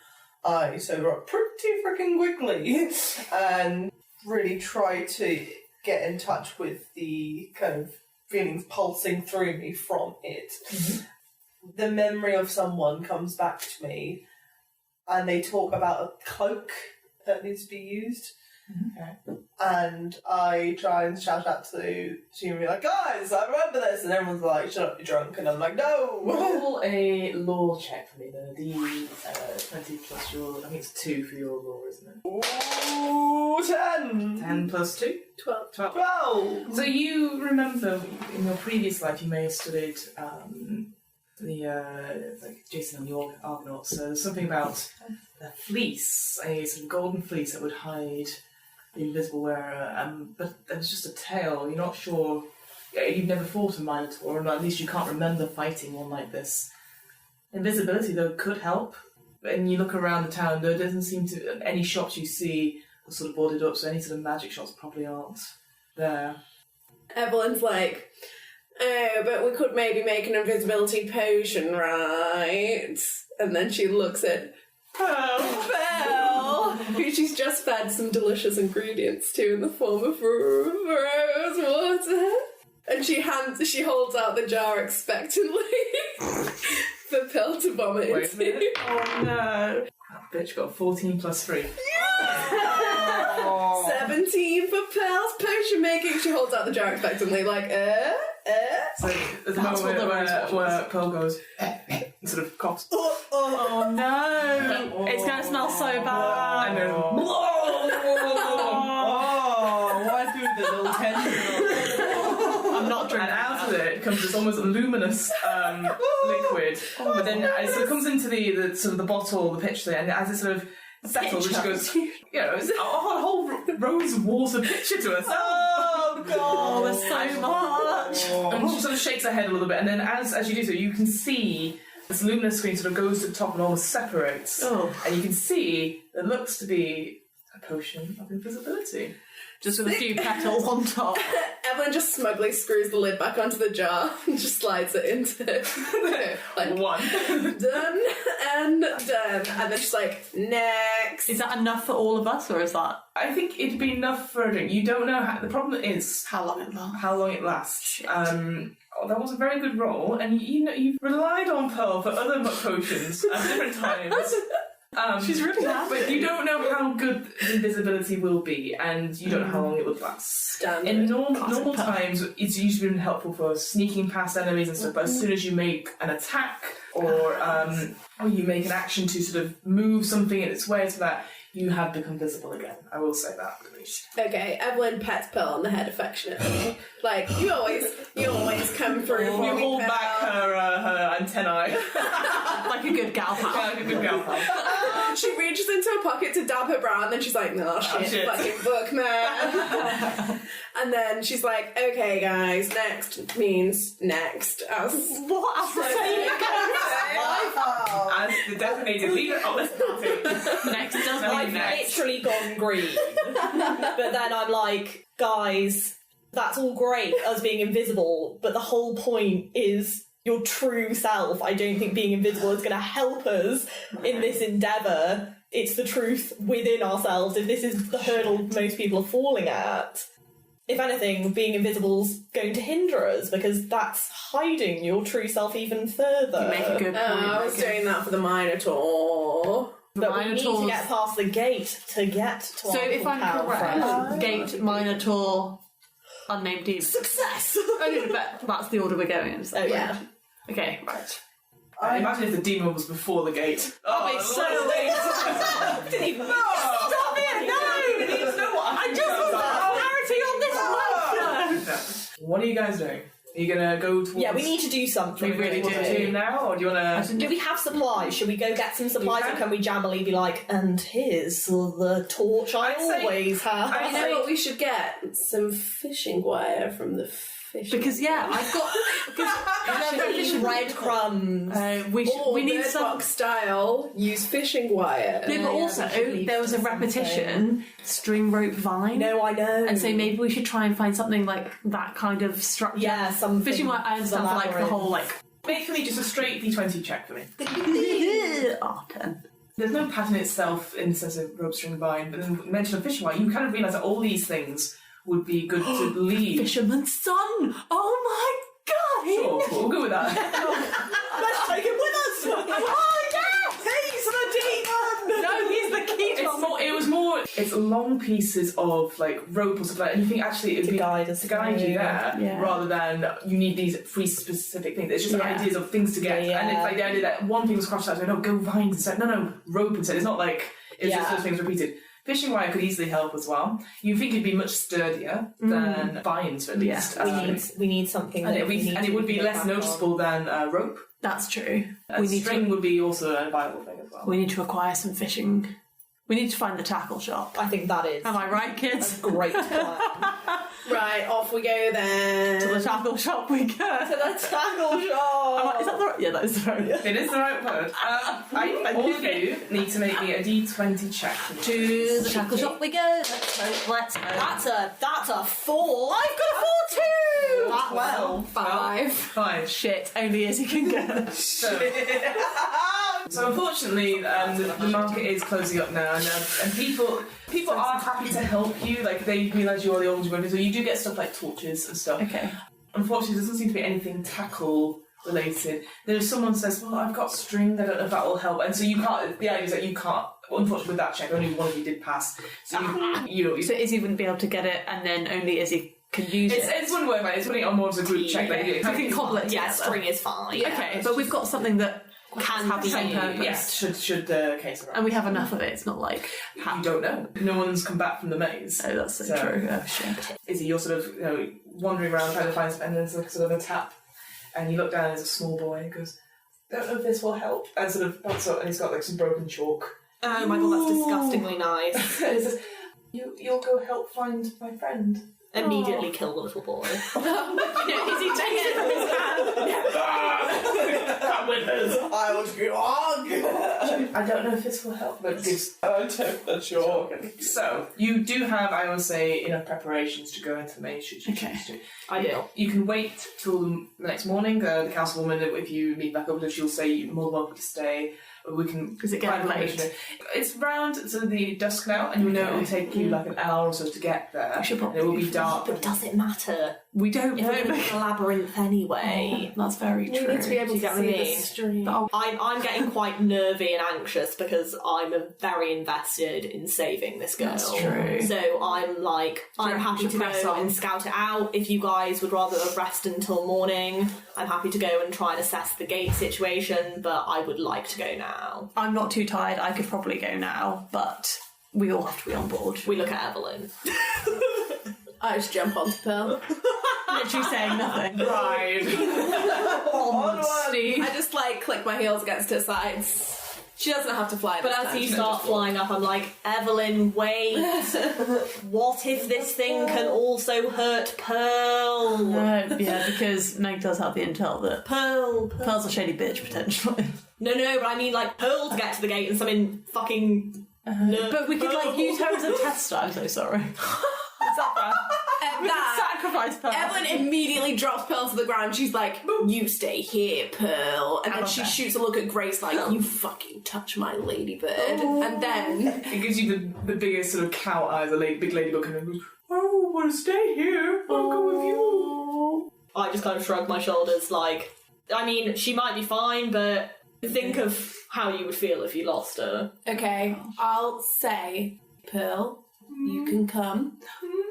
I sober up pretty freaking quickly and really try to get in touch with the kind of feelings pulsing through me from it. The memory of someone comes back to me, and they talk about a cloak that needs to be used. Okay. And I try and shout out to and be like, guys, I remember this, and everyone's like, shut up, you're drunk, and I'm like, no! Roll a law check for me, the D20 plus your... I think it's 2 for your law, isn't it? Ooh, 10! 10 plus 2? 12. 12! So you remember in your previous life you may have studied like Jason and the Argonauts, so there's something about a fleece, a sort of golden fleece that would hide the invisible wearer, but there was just a tale. You're not sure, you've never fought a Minotaur, or at least you can't remember fighting one like this. Invisibility, though, could help. When you look around the town, there doesn't seem to... Any shops you see are sort of boarded up, so any sort of magic shops probably aren't there. Evelyn's like, oh, but we could maybe make an invisibility potion, right? And then she looks at Pearl, who she's just fed some delicious ingredients to in the form of rose water. And she holds out the jar expectantly for Pearl to vomit Wait a minute. into. Oh no. That bitch got 14 plus 3. Yeah! 17! 17 for Pearl's potion making. She holds out the jar expectantly, like, So there's a moment where Pearl goes and sort of coughs. Oh no! It's going to smell so bad. And then Why do the little tendril? I'm not drinking. And out of it comes this almost luminous liquid. But then as it comes into the sort of the bottle, the pitcher, and as it sort of settles, she goes, it's a whole rose water pitcher to herself. Oh god, there's so much. And she sort of shakes her head a little bit, and then as you do so, you can see this luminous screen sort of goes to the top and almost separates. And you can see there looks to be a potion of invisibility. Just with a few petals on top. Evelyn just smugly screws the lid back onto the jar and just slides it into like one. Done and done. And then she's like, next. Is that enough for all of us, or is that... I think it'd be enough for a drink. You don't know how... The problem is... How long it lasts. How long it lasts. That was a very good roll, and you've relied on Pearl for other potions at different times. She's really happy. But you don't know how good the invisibility will be, and you don't know how long it would last. Standard. In normal times, it's usually been helpful for sneaking past enemies and stuff, but as soon as you make an attack or you make an action to sort of move something in its way to that, you have become visible again. I will say that. Okay, Evelyn pets Pearl on the head affectionately. Like, you always come through. You hold back her antennae. Like a good gal pal. Like a good gal pal. She reaches into her pocket to dab her brow, and then she's like, no, shit. Fucking book, man. And then she's like, okay, guys, next means next. What? As the same As the designated leader of this party. Next does I've literally gone green. But then I'm like, guys, that's all great, us being invisible, but the whole point is your true self. I don't think being invisible is going to help us in this endeavour. It's the truth within ourselves. If this is the hurdle most people are falling at, if anything, being invisible's going to hinder us, because that's hiding your true self even further. You make a good point. I was doing that for the Minotaur. But we need to get past the gate to get to So our if I'm pal correct, friend. Gate, Minotaur, unnamed demon. Success! Oh, but that's the order we're going in. So yeah. Okay, right. Imagine if the demon was before the gate. Oh, it's so late. Didn't even Stop it! No! I just want clarity on this one. What are you guys doing? Are you gonna go towards... Yeah, we need to do something. We really do now, or do you wanna... Do we have supplies? Should we go get some supplies, or can we jammily be like, and here's the torch I always have? I know what we should get. Some fishing wire from the fishing... Because, yeah, I've got... Actually, breadcrumbs. we need some... box style, use fishing wire. No, but also, there was a repetition, string rope vine. No, I know. And so maybe we should try and find something like that kind of structure. Yeah, some fishing wire. I understand for like the whole like. Make for me just a straight D20 check for me. 10. There's no pattern itself in the sense of rope, string, vine, but then mention of fishing wire, you kind of realise that all these things would be good to leave. Fisherman's son. Oh my god. Sure, we'll go with that. Let's take him with us. Oh yes, he's the demon. No, he's the key. It's long pieces of like rope or something like that, and you think actually it would be guide us to guide you there, yeah. rather than you need these three specific things. It's just ideas of things to get, and it's like the idea that one thing was crossed out, so no, go vines instead. No, rope instead. It's not like it's just those things repeated. Fishing wire could easily help as well. You think it'd be much sturdier than vines, at least. We need something, and it would be less noticeable than rope. That's true. String would be also a viable thing as well. We need to acquire some fishing. We need to find the tackle shop. I think that is. Am I right, kids? Great plan. Right, off we go then. To the tackle shop we go. To the tackle shop. Is that the right? Yeah, that is the right word. It is the right word. All of you need to make me a D20 check. To the tackle shop we go. Let's go. That's a 4. I've got a 4 too. That well. 5. Shit, only Izzy can get. So unfortunately, the market is closing up now, and people are happy to help you. Like they realise you're the orange women, so you do get stuff like torches and stuff. Okay. Unfortunately, there doesn't seem to be anything tackle related. There's someone says, well, I've got string, I don't know if that will help. And so you can't, the idea is that you can't, unfortunately with that check, only one of you did pass. So So Izzy wouldn't be able to get it, and then only Izzy can use it. It wouldn't work like it's putting it on more as a group check. Like, We can cobble it Yeah, together. string is fine. Okay, but we've got something that Can have the be same used. purpose. Yes, should the case arise. And we have enough of it, it's not like... You don't know. No one's come back from the maze. Oh, that's so true. Oh, shit. Izzy, you're sort of wandering around trying to find something, and there's like sort of a tap, and you look down, there's a small boy, and he goes, don't know if this will help. And sort of pops up, and he's got like some broken chalk. Oh my god, that's disgustingly nice. And he says, you'll go help find my friend. Immediately kill the little boy. Izzy takes it from his hand. Come with us. I want to go on. I don't know if this will help, but gives. I take the chalk. So you do have, I would say, enough preparations to go into the maze should you choose to. Ideal. You can wait till the next morning. The councilwoman, if you meet back up with her, she'll say you're more welcome to stay. We can. Is it getting find late? accommodation. It's round to the dusk now, and you know it will take you like an hour or so to get there. We should And it will be dark. But does it matter? We don't If know. we're in a labyrinth anyway. That's very true. We need to be able Do you to get what I see the mean? stream. But I'm getting quite nervy and anxious because I'm very invested in saving this girl. That's true. So I'm like, I'm reckon happy we to should press go on? and scout it out. If you guys would rather rest until morning, I'm happy to go and try and assess the gate situation, but I would like to go now. I'm not too tired. I could probably go now, but we all have to be on board. We look at Evelyn. I just jump onto Pearl. Literally saying nothing. Right. Steve. I just click my heels against her sides. She doesn't have to fly. But this as time. you She can start just walk. flying up, I'm like, Evelyn, wait. What if this thing can also hurt Pearl? No, yeah, because Meg does have the intel that Pearl. Pearl's a shady bitch, potentially. No, but I mean, Pearl to get to the gate and something fucking... But we could, use her as a tester. I'm so sorry. Is that bad? At We that, could sacrifice Pearl. Evelyn immediately drops Pearl to the ground. She's like, you stay here, Pearl. And then she shoots a look at Grace like, you fucking touch my ladybird. And then... It gives you the biggest sort of cow eyes, a big ladybug kind of goes, oh, I want to stay here. I'll go with you. I just kind of shrug my shoulders I mean, she might be fine, but think of how you would feel if you lost her. Okay, I'll say, Pearl, you can come.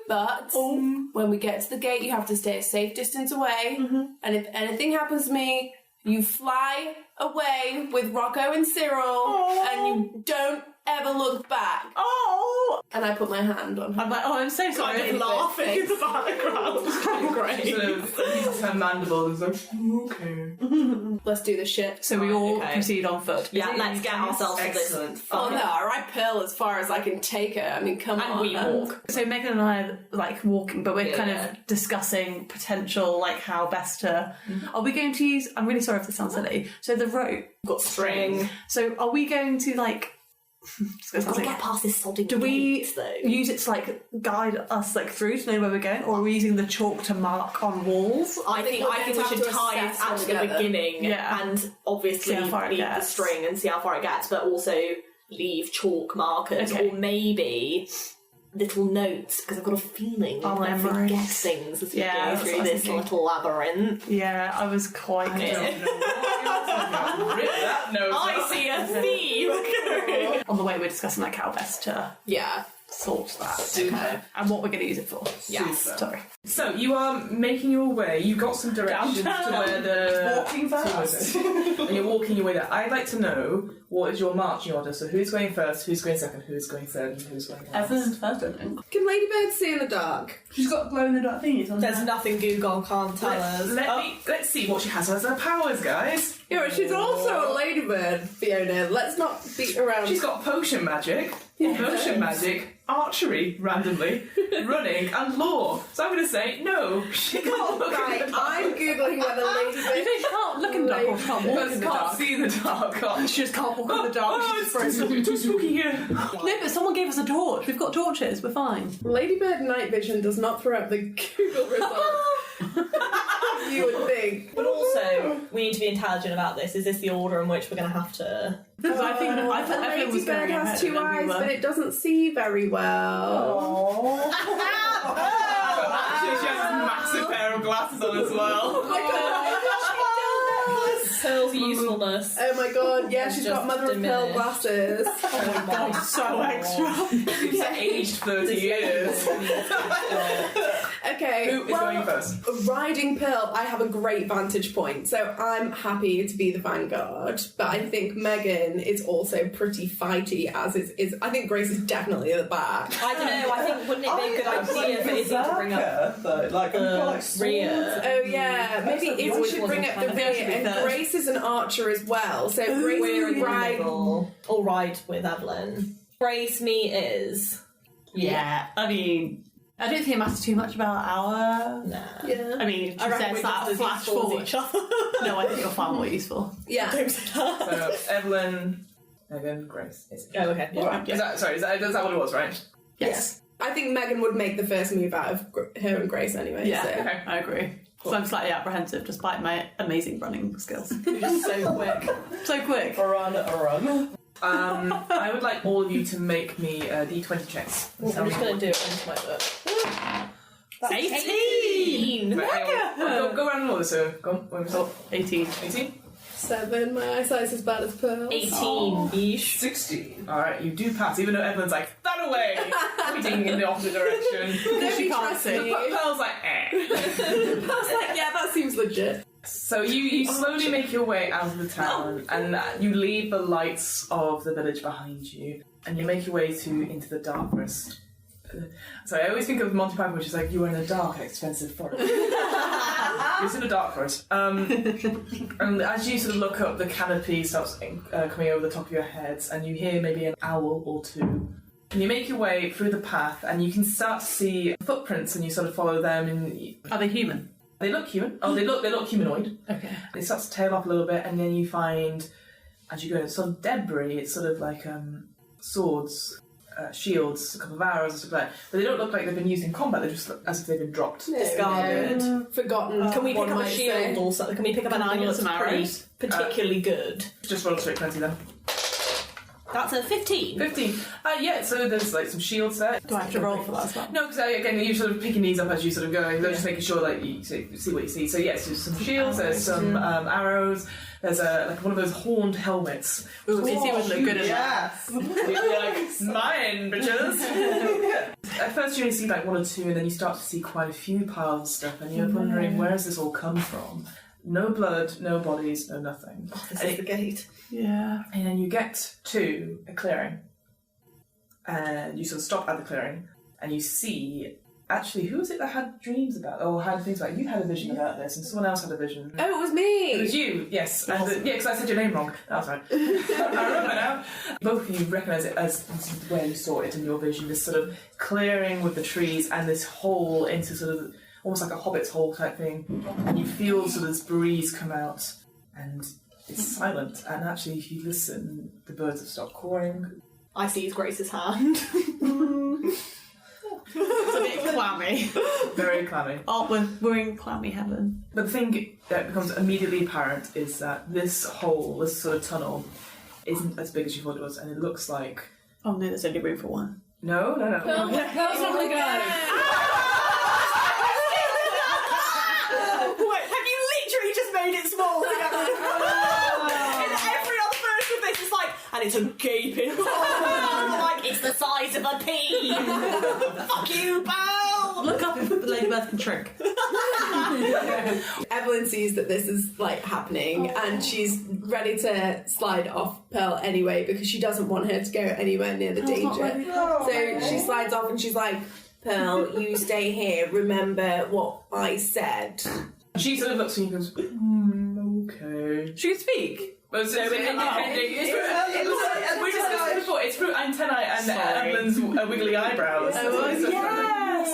But when we get to the gate, you have to stay a safe distance away. And if anything happens to me, you fly away with Rocco and Cyril, and you don't ever look back. Oh! And I put my hand on her. I'm like, oh, I'm so sorry. Kind of laughing in the background. Great. Sort of uses her mandible and is like, okay. Let's do the shit. So we all okay. proceed on foot. Yeah, let's get ourselves to Excellent. this. Oh no, I ride Pearl as far as I can take her. I mean, come on. And we walk. So Megan and I are walking, but we're kind Yeah. of discussing potential, how best to. Are we going to use? I'm really sorry if this sounds silly. So the rope. Got string. So are we going to Gotta get past this sodding do we gate, though. use it to guide us through to know where we're going, or are we using the chalk to mark on walls? I think we're we going to should have to tie it assess at the together. beginning Yeah. and obviously See how far it leave the gets. string and see how far it gets, but also leave chalk markers Okay. or maybe little notes, because I've got a feeling Oh, we're going to memories. forget things as we Yeah, go that's through what I was this thinking. little labyrinth. Yeah, I was quite. Rip that nose I up. see a theme! On the way, we're discussing how best to Yeah. sort that. Super. And what we're going to use it for. Yes. Super. Sorry. So you are making your way. You've got some directions to where the Walking fast. and you're walking your way there. I'd like to know what is your marching order. So who's going first? Who's going second? Who's going third? And who's going last? Evelyn's first, I think. Can ladybirds see in the dark? She's got glow in the dark thingies on There's nothing Google can't tell us. Let's see what she has as her powers, guys. Yeah, she's also a ladybird, Fiona. Let's not beat around. She's got potion magic, archery, randomly, running, and lore. So I'm going to say no. She can't look Right, in the dark. I'm googling whether ladybirds. She can't look in the dark or she can't walk in the Can't dark. see in the dark. Can't. She just can't walk in the dark. Oh, She's it's frozen. too spooky here. No, but someone gave us a torch. We've got torches. We're fine. Ladybird night vision does not throw up the Google results. You would think. But also, we need to be intelligent about this. Is this the order in which we're going to have to... Because I think A Evelyn was ladybird going has ahead two and then we eyes, were. but it doesn't see very well. Actually, she has a massive pair of glasses on as well. Oh my god! Pearl's usefulness. Oh my god, yeah, she's got Just mother of pearl diminished. glasses. Oh my god, So extra. It's aged 30 years. Okay, Who is going first? Riding Pearl, I have a great vantage point, so I'm happy to be the vanguard. But I think Megan is also pretty fighty, as is. I think Grace is definitely at the back. I don't know, I think wouldn't it be a good idea for Izzy to bring up though, like, the rear? Oh yeah, maybe Izzy should bring up the rear, and Grace is an archer as well. So Grace We're in will the ride. middle. Or ride with Evelyn. Grace, me is. Yeah, I mean, I don't think it matters too much about our. Nah. Yeah, I mean, she I reckon says we're that just as flash useful as forward. each other. No, I think you're far more useful. yeah. Don't say that. So, Evelyn, Megan, Grace. Oh, okay. Yeah. Is that what it was, right? Yes. I think Megan would make the first move out of her and Grace anyway. Yeah, So. Okay. I agree. So I'm slightly apprehensive despite my amazing running skills. You're just so quick. So quick. Run. I would like all of you to make me D20 checks. I'm just going to do it into my book. That's 18! Right, hang on. Go around in order, so go on. What was it? 18. 18? 7. My eyesight's as bad as Pearl. 18-ish. 16. Alright, you do pass, even though Evelyn's like, that away! Pointing in the opposite direction. Nobody can't trusts see. me. Pearl's like, eh. I was like, yeah, that seems legit. So you slowly make your way out of the town, and you leave the lights of the village behind you, and you make your way into the dark forest. Sorry, I always think of Monty Python, which is like, you are in a dark, expensive forest. It's in a dark forest. And as you sort of look up, the canopy starts coming over the top of your heads, and you hear maybe an owl or two. And you make your way through the path, and you can start to see footprints, and you sort of follow them. And Are they human? they look human. Oh, they look humanoid. Okay. It starts to tail off a little bit, and then you find, as you go into sort of debris, it's sort of like swords, shields, a couple of arrows and stuff like that. But they don't look like they've been used in combat, they just look as if they've been dropped. Discarded. Forgotten. Can we pick one up a might shield say. or something? Can we pick up Can I anything get that's some pretty arrows? particularly good? Just roll a straight 20 then. That's a 15. 15. Yeah, so there's like some shields there. Do I have to roll for that as well? No, because again, you're sort of picking these up as you sort of go, just making sure like you see what you see. So yes, there's some shields, there's some arrows, there's like one of those horned helmets. Ooh, Izzy would look good in that. Yes. You're like, mine, bitches! At first you only see like one or two, and then you start to see quite a few piles of stuff, and you're wondering, where has this all come from? No blood, no bodies, no nothing. This is the gate. Yeah. And then you get to a clearing, and you sort of stop at the clearing, and you see, actually, who was it that had dreams about, or had things about, you had a vision about this, and someone else had a vision. Oh, it was me! It was you, yes. Yeah, because I said your name wrong. That's right. I remember now. Both of you recognise it as where you saw it in your vision, this sort of clearing with the trees and this hole into sort of almost like a hobbit's hole type thing. And you feel sort of this breeze come out, and it's silent. And actually, if you listen, the birds have stopped cawing. I seize Grace's hand. It's a bit clammy. Very clammy. Oh, we're in clammy heaven. But the thing that becomes immediately apparent is that this hole, this sort of tunnel, isn't as big as you thought it was, and it looks like... Oh no, there's only room for one. No. Pearl's not gonna go. Wait, have you literally just made it small? In every other version of this, it's like, and it's a gaping hole. Like, it's the size of a pea. Fuck you, pal. Look up if Ladybird can shrink. Evelyn sees that this is like happening, and she's ready to slide off Pearl anyway because she doesn't want her to go anywhere near the danger. So she slides off, and she's like, "Pearl, you stay here. Remember what I said." She sort of looks at you and goes, okay. She can speak. Well, so we discussed before, it's through antennae and Evelyn's wiggly eyebrows.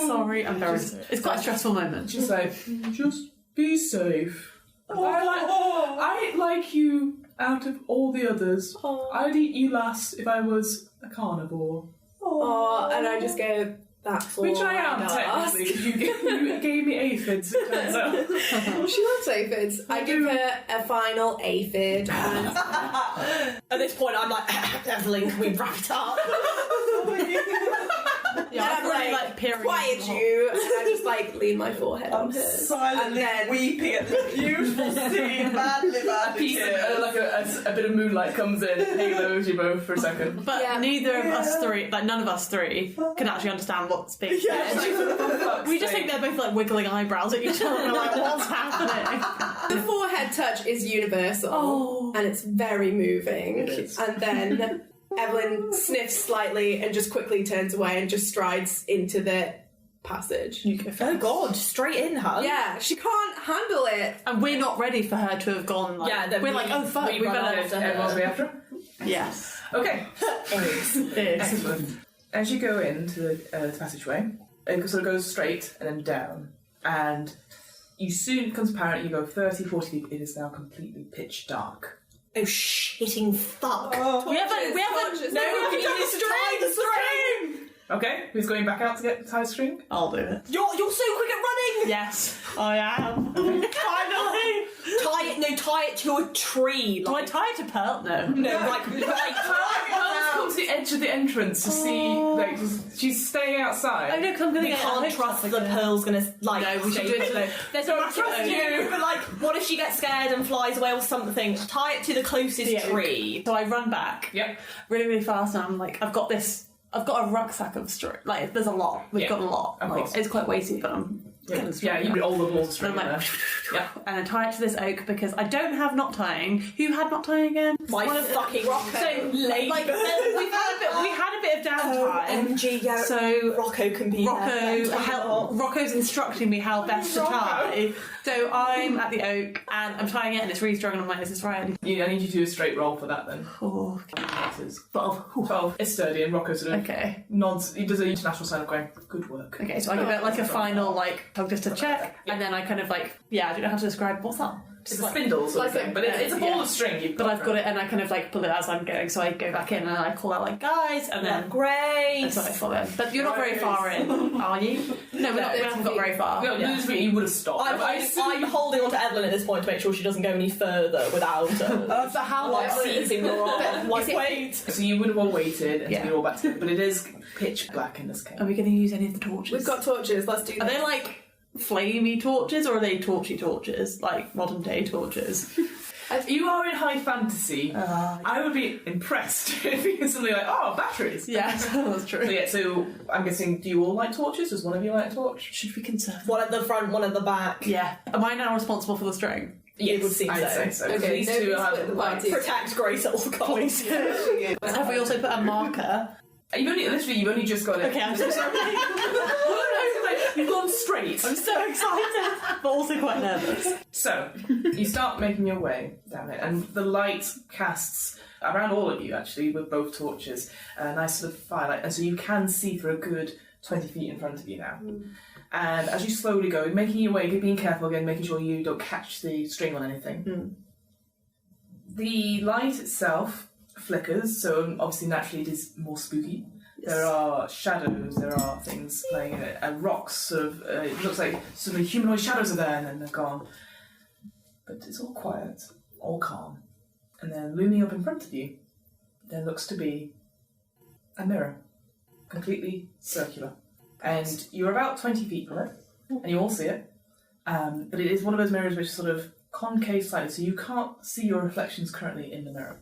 Sorry, I'm very... It's quite a stressful moment. She's like, just be safe. I like you out of all the others. I'd eat you last if I was a carnivore. Oh, and I just go, "That's all." Which I am, ask." technically. You gave me aphids, it turns out. She loves aphids. I give her a final aphid, and At this point, I'm like, Evelyn, can we wrap it up? Yeah, I'm like quiet you, and I just like lean my forehead on hers. Silently weeping at this beautiful scene. Badly A piece of, like a bit of moonlight comes in, halos you both for a second. But neither of us three, like none of us three, can actually understand what's being said. We just think they're both like wiggling eyebrows at each other. We're like, what's happening? The forehead touch is universal, and it's very moving. It is. And then Evelyn sniffs slightly and just quickly turns away and just strides into the passage. Oh god, straight in, hun. Yeah, she can't handle it. And we're not ready for her to have gone. Like, Yeah, then we're like, oh fuck, we better. Everyone's way after her? Yes. Okay. Excellent. As you go into the passageway, it sort of goes straight and then down. And you soon becomes apparent you go 30, 40 feet, it is now completely pitch dark. Oh shitting fuck. We haven't torches. no, we haven't need to tie the string. Okay, who's going back out to get the tie string? I'll do it. You're so quick at running. Yes, I am. Finally. Tie it to a tree. Do I tie it to Pearl? No. No, like Pearl's come to the edge of the entrance to see, like, she's staying outside. I know, because I'm going to we get can't trust that Pearl's gonna like. No, we should do it today. There's a massive trust oak. you. But like, what if she gets scared and flies away or something? Tie it to the closest tree. So I run back. Yep. Really, really fast, and I'm like, I've got a rucksack of string. Like, there's a lot. We've got a lot. Of Like, course. it's quite weighty, but I'm getting string. Yeah, you put all the balls string And I'm in like, there. and I tie it to this oak because I don't have knot tying. Who had knot tying again? My fucking Rocco. So, like, we had a bit of downtime. MG, yeah. So Rocco can be Rocco's instructing me how best to tie. So I'm at the oak and I'm tying it and it's really strong and I'm like, is this right? I need you to do a straight roll for that then. Oh, 12. It's sturdy and Rocco sort of okay. nods. He does an international sign of going, good work. Okay, so I give it like a final like tug just to check, and then I kind of like I don't know how to describe what's that. It's a spindle sort of thing, but it's a ball of string. But I've got it, and I kind of like pull it as I'm going. So I go back in and I call out like guys, and then Grace. that's what I follow in. But you're not very far in, are you? No, we haven't got very far. No, usually you would have stopped. I'm holding on to Evelyn at this point to make sure she doesn't go any further without her. So how Like seizing her arm. Like, wait. So you would have all waited until you're all back together, but it is pitch black in this cave. Are we going to use any of the torches? We've got torches, let's do Are this. they like flamey torches, or are they torchy torches, like modern day torches? You are in high fantasy. I would be impressed if you suddenly like, oh, batteries. Yeah, that's true. So I'm guessing, do you all like torches? Does one of you like a torch? Should we conserve? One at the front, one at the back. Yeah. Am I now responsible for the string? Yes, it would seem I'd so. say so. Okay, These nobody two split have the party. Protect Grace at all costs. Have we also put a marker? You've only just got it. Okay, I'm so sorry. You've gone straight. I'm so excited, but also quite nervous. So, you start making your way down it, and the light casts around all of you, actually, with both torches, a nice sort of firelight, and so you can see for a good 20 feet in front of you now. And as you slowly go, making your way, being careful again, making sure you don't catch the string on anything. The light itself flickers, so obviously naturally it is more spooky. There are shadows, there are things playing in it, and rocks sort of, it looks like some humanoid shadows are there and then they're gone. But it's all quiet, all calm. And then looming up in front of you, there looks to be a mirror, completely circular. And you're about 20 feet from it, and you all see it. But it is one of those mirrors which is sort of concave slightly, so you can't see your reflections currently in the mirror.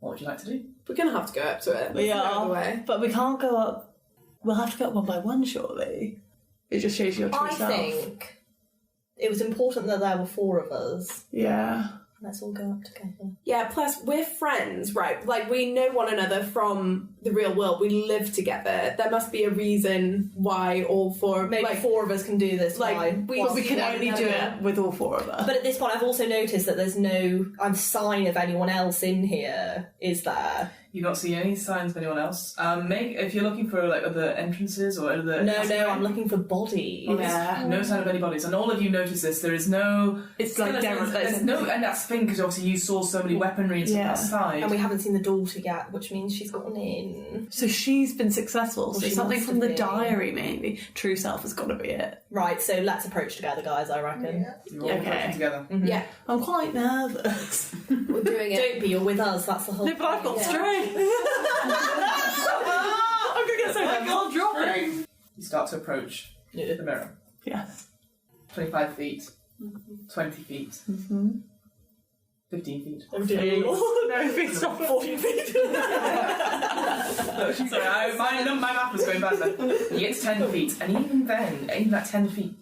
What would you like to do? We're going to have to go up to it. We There's no are, other way. but we can't go up. We'll have to go up one by one, surely. It just shows your true I self. think it was important that there were 4 of us. Yeah. Let's all go up together. Yeah, plus we're friends, right? Like, we know one another from the real world. We live together. There must be a reason why all 4... Maybe like, 4 of us can do this. like, why? But we can only do it with all 4 of us. But at this point, I've also noticed that there's no sign of anyone else in here, is there? You don't see any signs of anyone else. If you're looking for like other entrances or other... No, I'm looking for bodies. Yeah. No sign of any bodies. And all of you notice this. There is no... It's like there's no... And that's the thing, because obviously you saw so many weaponry and stuff outside. And we haven't seen the daughter yet, which means she's gotten in. So she's been successful. So she something must from have the been. diary, maybe. True self has got to be it. Right, so let's approach together, guys, I reckon. You're all Okay. working together. Yeah, I'm quite nervous. we're doing it. Don't be, you're with us, that's the whole No, but I've got point. string. I'm gonna get so nervous. I'll drop it. You start to approach the mirror. Yes. 25 feet, 20 feet, 15 feet. Oh dear Lord. No, if it's not 14 feet. Sorry, my map was going bad then. You get to 10 feet, and even then, even at 10 feet,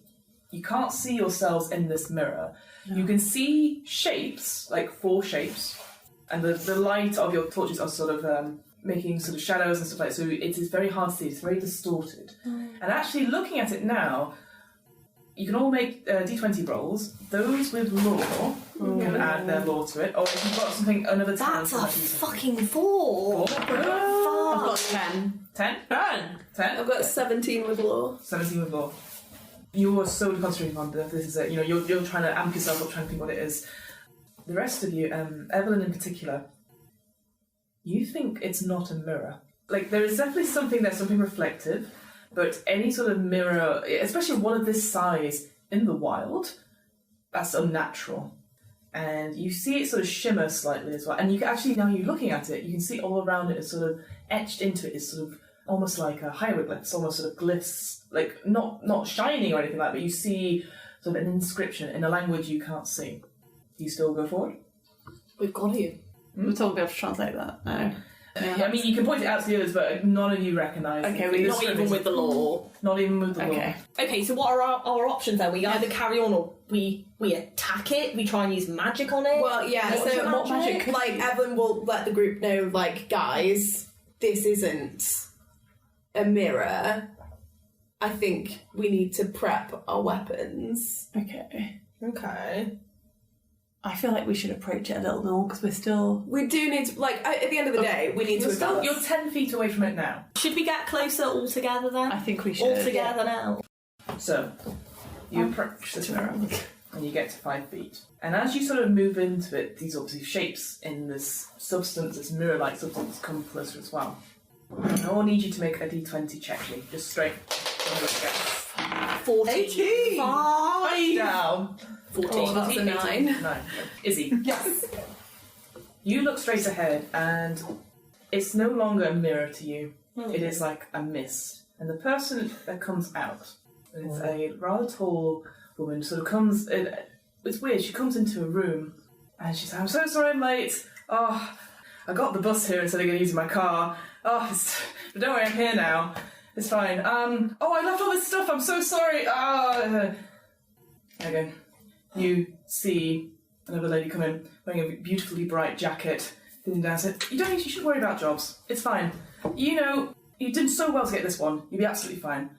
you can't see yourselves in this mirror. No. You can see shapes, like 4 shapes, and the light of your torches are sort of making sort of shadows and stuff like that, so it is very hard to see, it's very distorted. And actually looking at it now, you can all make d20 rolls. Those with lore can add their lore to it. Or if you've got something, another talent. That's a fucking 4. I've got 10. 10? 10? I've got 17 with lore. 17 with lore. You're solely concentrating on this is it. You know, you're trying to amp yourself up, trying to think what it is. The rest of you, Evelyn in particular, you think it's not a mirror. Like, there is definitely something there, something reflective, but any sort of mirror, especially one of this size in the wild, that's unnatural. And you see it sort of shimmer slightly as well. And you can actually, now you're looking at it, you can see all around it is sort of etched into it is sort of almost like a hieroglyphs, almost sort of glyphs, like not shining or anything like that, but you see sort of an inscription in a language you can't see. Do you still go forward? We've got you. We're still be able to translate that. No. Yeah, I mean, you can point it out to the others, but none of you recognise. Okay, not even with the law. Not even with the law. Okay, so what are our options then? We either carry on or we attack it. We try and use magic on it. Well, yeah. What magic? Like Evelyn will let the group know, like, guys, this isn't a mirror. I think we need to prep our weapons. Okay. Okay. I feel like we should approach it a little more because we're still... We do need to, like, at the end of the day, we need to... You're 10 feet away from it now. Should we get closer all together then? I think we should. All together now. So, you approach this mirror and you get to 5 feet. And as you sort of move into it, these obviously shapes in this substance, this mirror-like substance, come closer as well. I will need you to make a d20 check, Lee. Just straight. 14. 18! 5 down. 14. That's a 9. 9. Izzy. Yes. You look straight ahead and it's no longer a mirror to you. It is like a mist. And the person that comes out is a rather tall woman, sort of comes in. It's weird, she comes into a room and she's like, I'm so sorry I'm late. Oh, I got the bus here instead of using my car. Oh, but don't worry, I'm here now. It's fine. Oh, I left all this stuff. I'm so sorry. Okay. You see another lady come in wearing a beautifully bright jacket, sitting down and said, you shouldn't worry about jobs. It's fine. You know, you did so well to get this one. You'll be absolutely fine.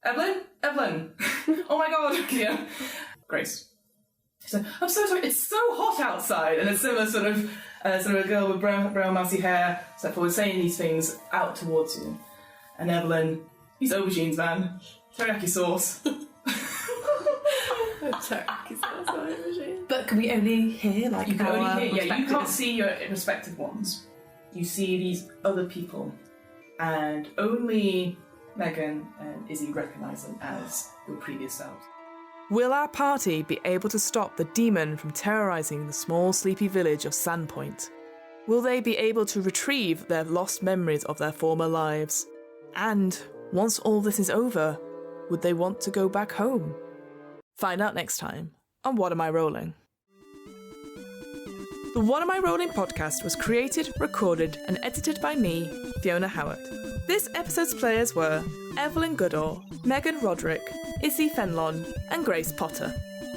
Evelyn? Oh my god. Yeah. Grace. She said, I'm so sorry. It's so hot outside. And a similar sort of a girl with brown mousy hair stepped forward saying these things out towards you. And Evelyn, these aubergines, man. Teriyaki sauce. But can we only hear, like, you can only hear, you can't respective- see your respective ones. You see these other people, and only Megan and Izzy recognise them as your previous selves. Will our party be able to stop the demon from terrorising the small sleepy village of Sandpoint? Will they be able to retrieve their lost memories of their former lives? And once all this is over, would they want to go back home? Find out next time on What Am I Rolling? The What Am I Rolling podcast was created, recorded and edited by me, Fiona Howat. This episode's players were Evelyn Goodall, Megan Roderick, Issie Fenlon and Grace Potter.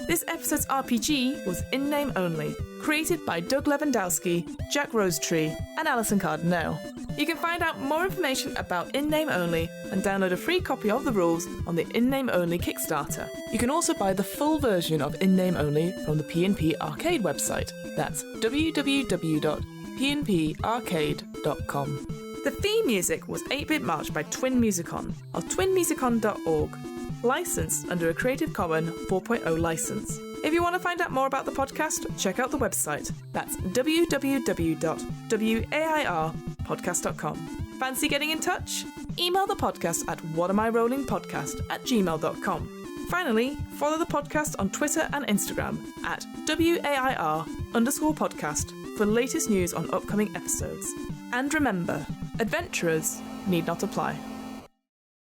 This episode's RPG was In Name Only, created by Doug Levandowski, Jack Rosetree and Alison Cardinale. You can find out more information about In Name Only and download a free copy of the rules on the In Name Only Kickstarter. You can also buy the full version of In Name Only from the P&P Arcade website. That's www.pnparcade.com. The theme music was 8-Bit March by Twin Musicon of twinmusicon.org. Licensed under a Creative Commons 4.0 license. If you want to find out more about the podcast, check out the website. That's www.wairpodcast.com. Fancy getting in touch? Email the podcast at whatamirollingpodcast@gmail.com. Finally, follow the podcast on Twitter and Instagram at WAIR_podcast for the latest news on upcoming episodes. And remember, adventurers need not apply.